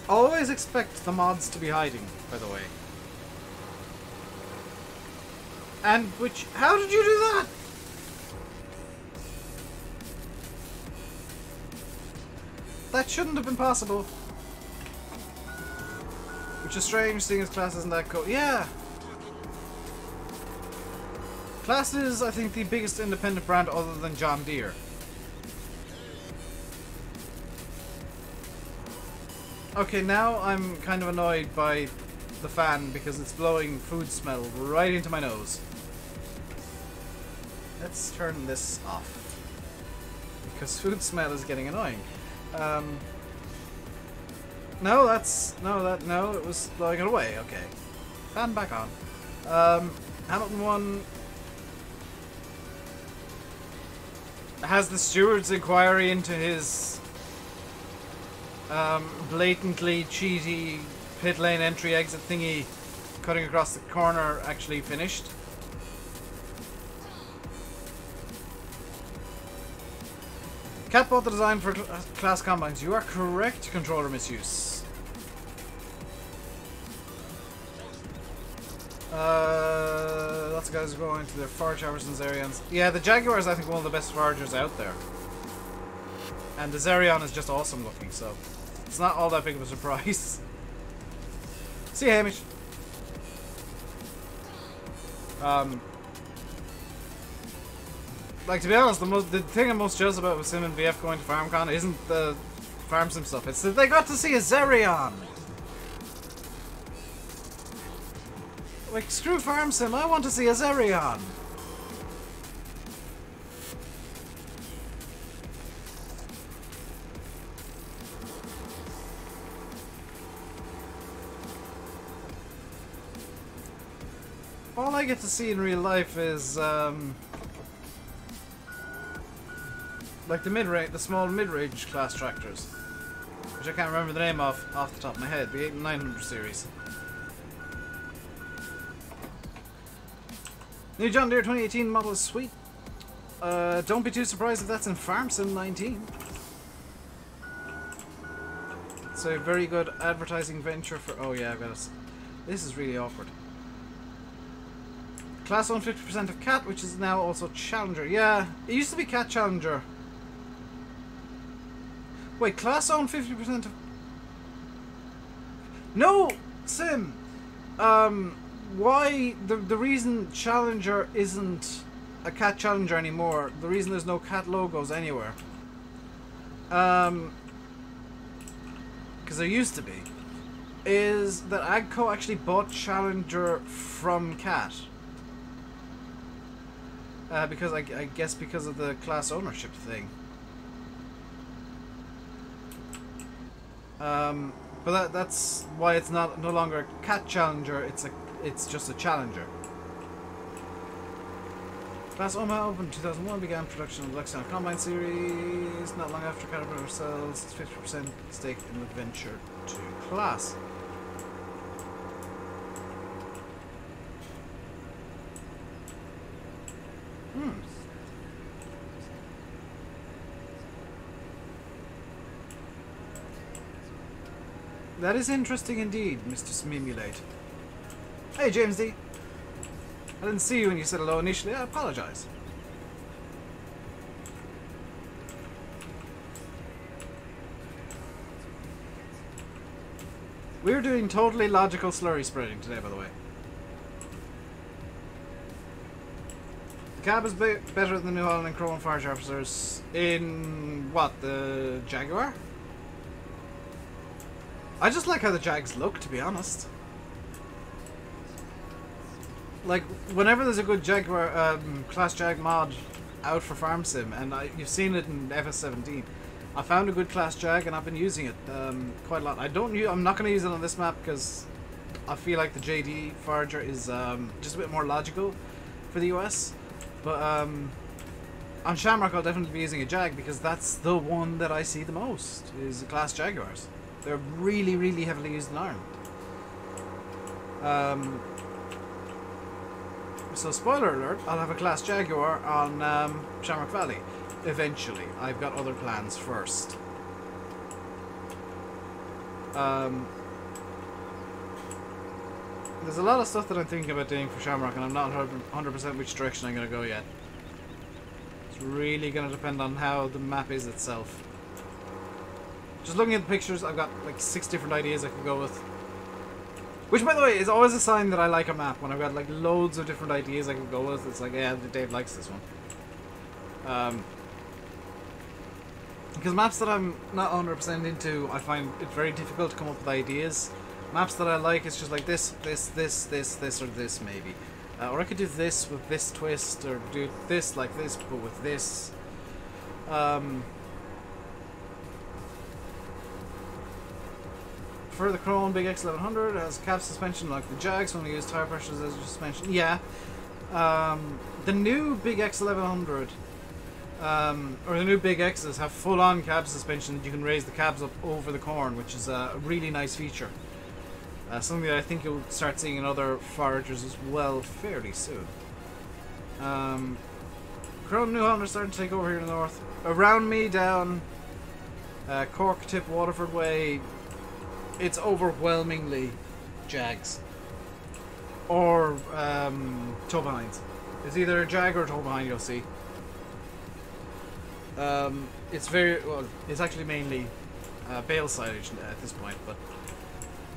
Always expect the mods to be hiding, by the way. And which... How did you do that? That shouldn't have been possible. Which is strange, seeing as Class isn't that cool. Yeah! Class is, I think, the biggest independent brand other than John Deere. Okay, now I'm kind of annoyed by the fan because it's blowing food smell right into my nose. Let's turn this off. Because food smell is getting annoying. No, it was blowing it away. Okay. Fan back on. Hamilton 1 has the steward's inquiry into his blatantly cheaty pit lane entry exit thingy cutting across the corner actually finished. Cat bought the design for class combines. You are correct, controller misuse. Lots of guys are going to their Forage Harvesters and Zerions. Yeah, the Jaguar is I think one of the best foragers out there. And the Zerion is just awesome looking, so it's not all that big of a surprise. See you, Hamish. Like, to be honest, the thing I'm most jealous about with Sim and VF going to FarmCon isn't the Farm Sim stuff, it's that they got to see a Zerion! Like, screw Farm Sim, I want to see a Zerion! All I get to see in real life is, like the small mid-range class tractors, which I can't remember the name of off the top of my head, the 8 and 900 series. New John Deere 2018 model is sweet. Don't be too surprised if that's in Farm Sim 19. It's a very good advertising venture for... Oh yeah, I've got this. This is really awkward. Class owned 50% of Cat, which is now also Challenger. Yeah, it used to be Cat Challenger. Wait, Class owned 50% of... No! Sim! Why... The reason Challenger isn't a cat challenger anymore, the reason there's no cat logos anywhere, because there used to be, is that Agco actually bought Challenger from Cat. Because I guess because of the class ownership thing. But that's why it's no longer a Cat Challenger. It's just a Challenger. Class Omaha opened in 2001, began production of the Lexington Combine series. Not long after Caterpillar sells its 50% stake in the Venture 2 class. That is interesting indeed, Mr. Smimulate. Hey, James D. I didn't see you when you said hello initially. I apologize. We're doing totally logical slurry spreading today, by the way. The cab is better than the New Holland and Crow and Forage Officers in, what, the Jaguar? I just like how the Jags look, to be honest. Like, whenever there's a good Jaguar, Class Jag mod out for Farm Sim, and you've seen it in FS17, I found a good Class Jag and I've been using it quite a lot. I'm not going to use it on this map because I feel like the JD Forager is just a bit more logical for the US. But on Shamrock I'll definitely be using a Jag because that's the one that I see the most, is the Class Jaguars. They're really, really heavily used in Ireland. So spoiler alert, I'll have a Class Jaguar on Shamrock Valley eventually. I've got other plans first. There's a lot of stuff that I'm thinking about doing for Shamrock and I'm not 100% which direction I'm going to go yet. It's really going to depend on how the map is itself. Just looking at the pictures, I've got like 6 different ideas I could go with. Which, by the way, is always a sign that I like a map. When I've got like loads of different ideas I could go with, it's like, yeah, Dave likes this one. Because maps that I'm not 100% into, I find it very difficult to come up with ideas. Maps that I like, it's just like this, or this maybe. Or I could do this with this twist, or do this like this, but with this. For the Chrome Big X1100 has cab suspension like the Jags, only use tire pressures as suspension. Yeah. The new Big X1100 or the new Big X's have full-on cab suspension that you can raise the cabs up over the corn, which is a really nice feature. Something that I think you'll start seeing in other foragers as well fairly soon. Chrome New Holland are starting to take over here in the north. Around me down Cork Tip Waterford Way, it's overwhelmingly Jags or tow behinds. It's either a Jag or a tow behind you'll see. It's very well. It's actually mainly bale silage at this point, but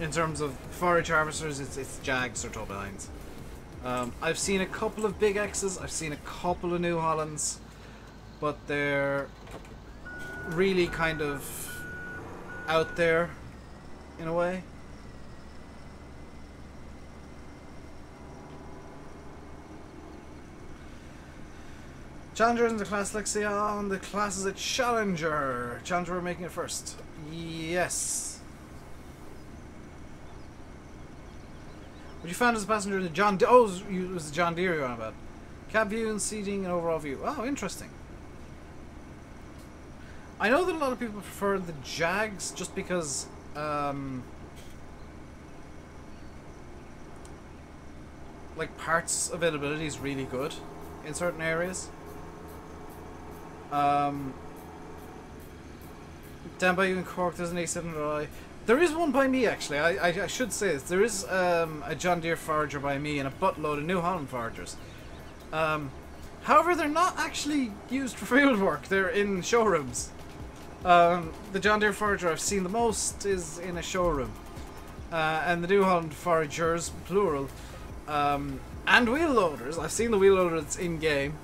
in terms of forage harvesters, it's Jags or tow behinds. I've seen a couple of Big X's. I've seen a couple of New Hollands, but they're really kind of out there in a way. Challenger isn't a class Lexion, the class is a Challenger. Challenger, we're making it first. Yes. What you found as a passenger in the John Deere? Oh, it was the John Deere you're on about. Cab view and seating and overall view. Oh, interesting. I know that a lot of people prefer the Jags just because like parts availability is really good in certain areas. Down by you in Cork there's an A7i. There is one by me actually. I should say this. There is a John Deere forager by me and a buttload of New Holland foragers. However, they're not actually used for field work. They're in showrooms. The John Deere forager I've seen the most is in a showroom. And the New Holland foragers, plural, and wheel loaders. I've seen the wheel loader that's in game.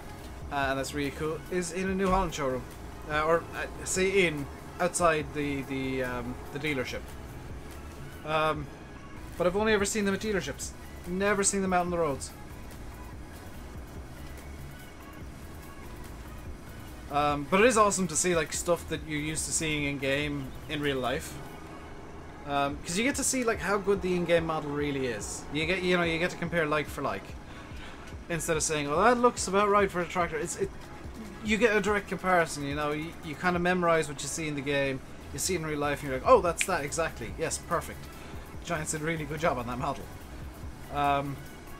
and that's really cool, is in a New Holland showroom, or say outside the dealership. But I've only ever seen them at dealerships. Never seen them out on the roads. But it is awesome to see like stuff that you're used to seeing in game in real life. Because you get to see like how good the in-game model really is. You get to compare like for like, instead of saying, "Oh, that looks about right for a tractor." You get a direct comparison. You kind of memorize what you see in the game. You see it in real life, and you're like, "Oh, that's that exactly. Yes, perfect." Giants did a really good job on that model.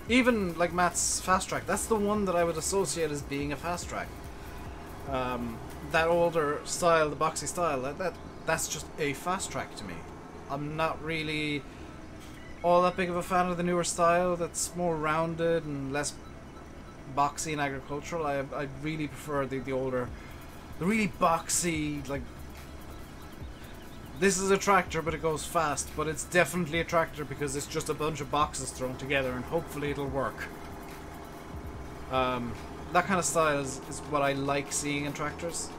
Even like Matt's fast track, that's the one that I would associate as being a fast track. That older style, the boxy style, that's just a fast track to me. I'm not really all that big of a fan of the newer style that's more rounded and less boxy and agricultural. I really prefer the older, the really boxy, like, this is a tractor but it goes fast, but it's definitely a tractor because it's just a bunch of boxes thrown together and hopefully it'll work. That kind of style is what I like seeing in tractors.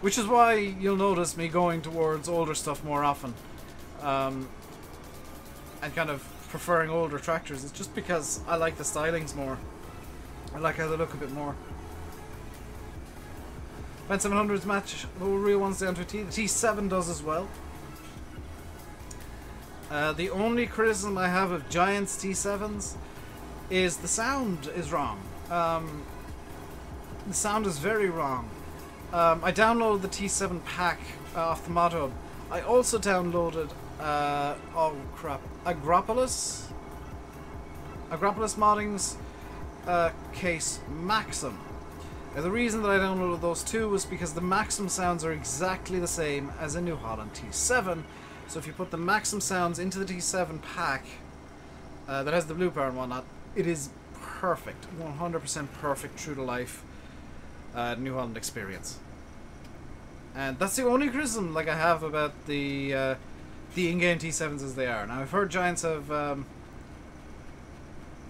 Which is why you'll notice me going towards older stuff more often. And kind of preferring older tractors. It's just because I like the stylings more. I like how they look a bit more. Ben 700s match the real ones down to a T. The T7 does as well. The only criticism I have of Giants T7s is the sound is wrong. The sound is very wrong. I downloaded the T7 pack off the mod hub. I also downloaded oh crap, Agropolis Modding's case Maxim. Now, the reason that I downloaded those two was because the Maxim sounds are exactly the same as a New Holland T7. So if you put the Maxim sounds into the T7 pack that has the blue power and whatnot, it is perfect, 100% perfect, true to life New Holland experience. And that's the only criticism like I have about the in-game T7s as they are. Now I've heard Giants have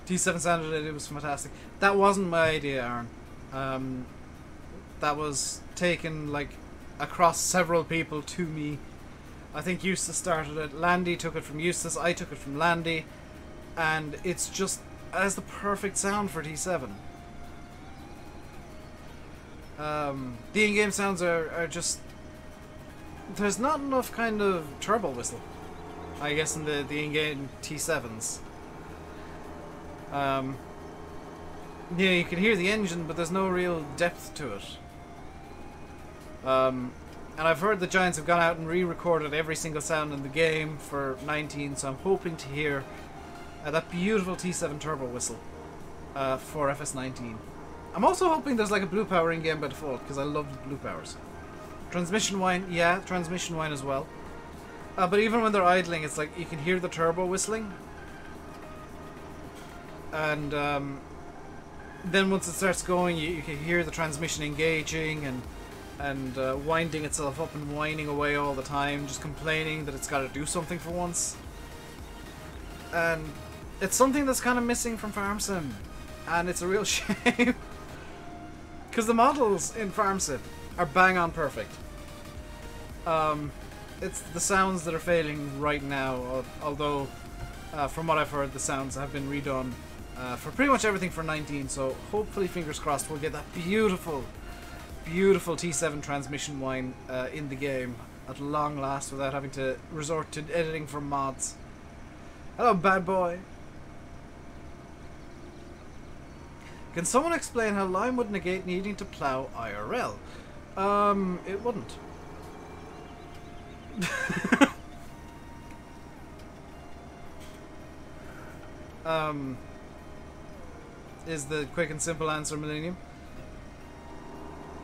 T7 sounded it was fantastic. That wasn't my idea, Aaron. That was taken like across several people to me. I think Eustace started it, Landy took it from Eustace, I took it from Landy, and it's just as the perfect sound for T7. The in-game sounds are just, there's not enough kind of turbo whistle, I guess, in the in-game T7s. Yeah, you can hear the engine, but there's no real depth to it. And I've heard the Giants have gone out and re-recorded every single sound in the game for 19, so I'm hoping to hear that beautiful T7 turbo whistle for FS19. I'm also hoping there's like a blue power in game by default, because I love blue powers. Transmission whine, yeah, transmission whine as well. But even when they're idling, it's like you can hear the turbo whistling. And then once it starts going, you can hear the transmission engaging and winding itself up and whining away all the time, just complaining that it's got to do something for once. And it's something that's kind of missing from Farm Sim, and it's a real shame. Because the models in Farm Sim are bang on perfect. It's the sounds that are failing right now, although from what I've heard the sounds have been redone for pretty much everything for 19, so hopefully, fingers crossed, we'll get that beautiful, beautiful T7 transmission whine in the game at long last without having to resort to editing from mods. Hello, bad boy. Can someone explain how Lime would negate needing to plow IRL? It wouldn't. Is the quick and simple answer, Millennium.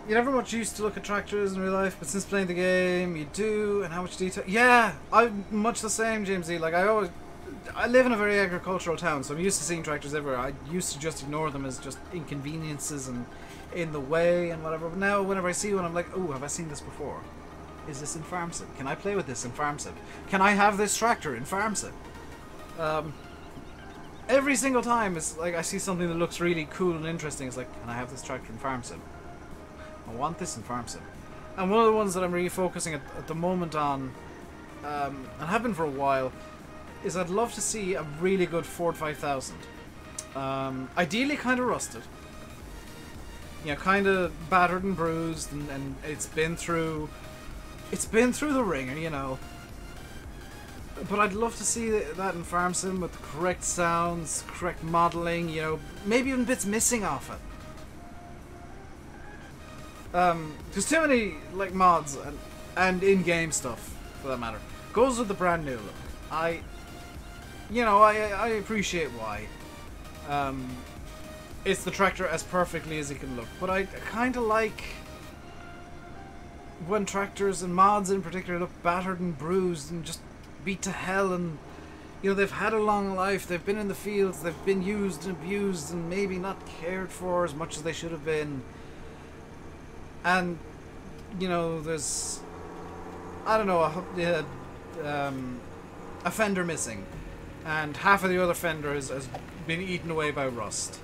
You never much used to look at tractors in real life, but since playing the game, you do, and how much detail? Yeah, I'm much the same, Jamesy. Like, I live in a very agricultural town, so I'm used to seeing tractors everywhere. I used to just ignore them as just inconveniences and in the way and whatever. But now, whenever I see one, I'm like, oh, have I seen this before? Is this in Farm Sim? Can I play with this in Farm Sim? Can I have this tractor in Farm Sim? every single time it's like I see something that looks really cool and interesting. It's like, can I have this tractor in Farm Sim? I want this in Farm Sim. And one of the ones that I'm really focusing at the moment on, and have been for a while, is I'd love to see a really good Ford 5000. Ideally kind of rusted. You know, kind of battered and bruised, and it's been through the ringer, you know. But I'd love to see that in Farm Sim with the correct sounds, correct modeling, you know, maybe even bits missing off it. Because too many like mods and in-game stuff, for that matter, goes with the brand new look. I appreciate why. It's the tractor as perfectly as it can look, but I kind of like when tractors and mods in particular look battered and bruised and just beat to hell, and you know, they've had a long life, they've been in the fields, they've been used and abused and maybe not cared for as much as they should have been. And you know, there's, I don't know, a fender missing, and half of the other fender has been eaten away by rust,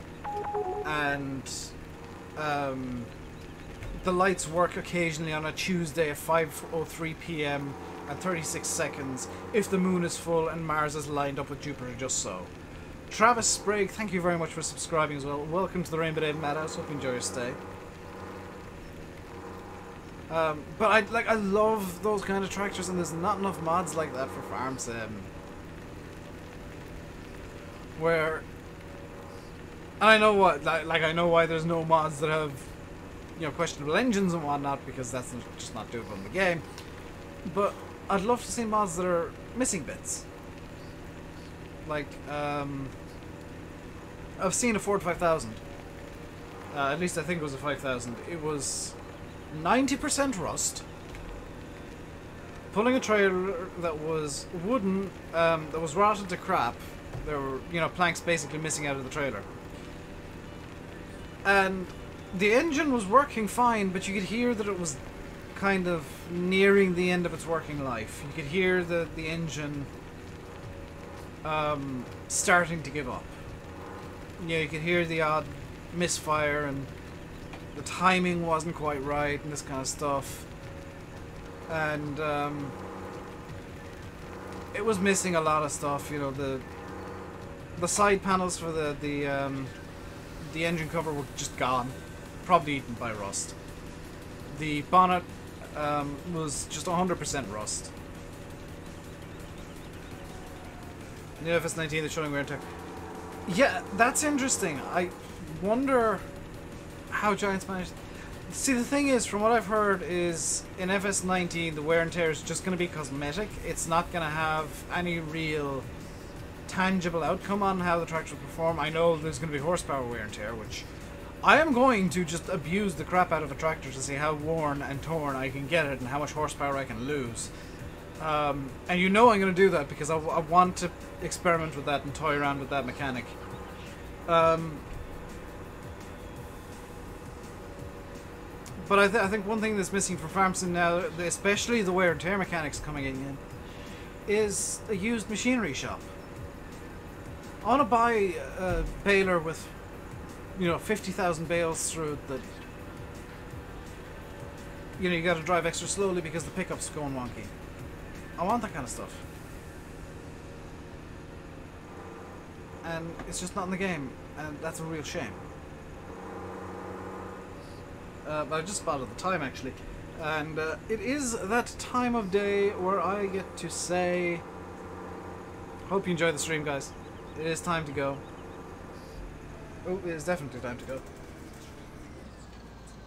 and the lights work occasionally on a Tuesday at 5:03 p.m. and 36 seconds if the moon is full and Mars is lined up with Jupiter just so. Travis Sprague, thank you very much for subscribing as well. Welcome to the RainbowDave Madhouse. Hope you enjoy your stay. But I love those kind of tractors, and there's not enough mods like that for Farm Sim. Where, and I know what, like I know why there's no mods that have, you know, questionable engines and whatnot, because that's just not doable in the game. But I'd love to see mods that are missing bits. Like, I've seen a Ford 5000. At least I think it was a 5000. It was 90% rust, pulling a trailer that was wooden, that was rotted to crap. There were, you know, planks basically missing out of the trailer. And the engine was working fine, but you could hear that it was kind of nearing the end of its working life. You could hear the engine starting to give up. Yeah, you could hear the odd misfire, and the timing wasn't quite right, and this kind of stuff. And it was missing a lot of stuff. You know, the side panels for the engine cover were just gone, probably eaten by rust. The bonnet was just 100% rust. The FS19 is showing wear and tear. Yeah, that's interesting. I wonder how Giants managed. See, the thing is, from what I've heard, is in FS19 the wear and tear is just going to be cosmetic. It's not going to have any real tangible outcome on how the tractor will perform. I know there's going to be horsepower wear and tear, which I am going to just abuse the crap out of a tractor to see how worn and torn I can get it and how much horsepower I can lose. And you know I'm going to do that because I want to experiment with that and toy around with that mechanic. But I think one thing that's missing from Farm Sim now, especially the wear and tear mechanics coming in, is a used machinery shop. I want to buy a baler with, you know, 50,000 bales through it that, you know, you got to drive extra slowly because the pickup's going wonky. I want that kind of stuff. And it's just not in the game, and that's a real shame. But I just spotted the time, actually. And it is that time of day where I get to say, hope you enjoyed the stream, guys. It is time to go. Oh, it is definitely time to go.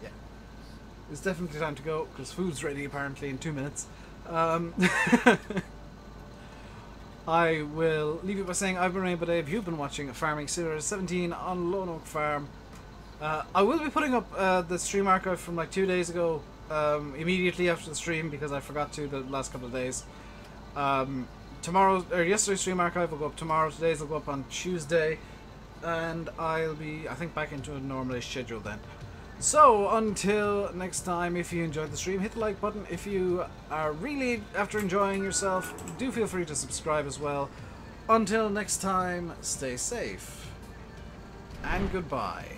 Yeah. It's definitely time to go, because food's ready, apparently, in 2 minutes. I will leave you by saying I've been RainbowDave. You've been watching Farming Simulator 17 on Lone Oak Farm. I will be putting up the stream archive from like 2 days ago, immediately after the stream, because I forgot to the last couple of days. Yesterday's stream archive will go up tomorrow. Today's will go up on Tuesday, and I'll be, I think, back into a normally schedule then. So until next time, if you enjoyed the stream, hit the like button. If you are really after enjoying yourself, do feel free to subscribe as well. Until next time, stay safe. And goodbye.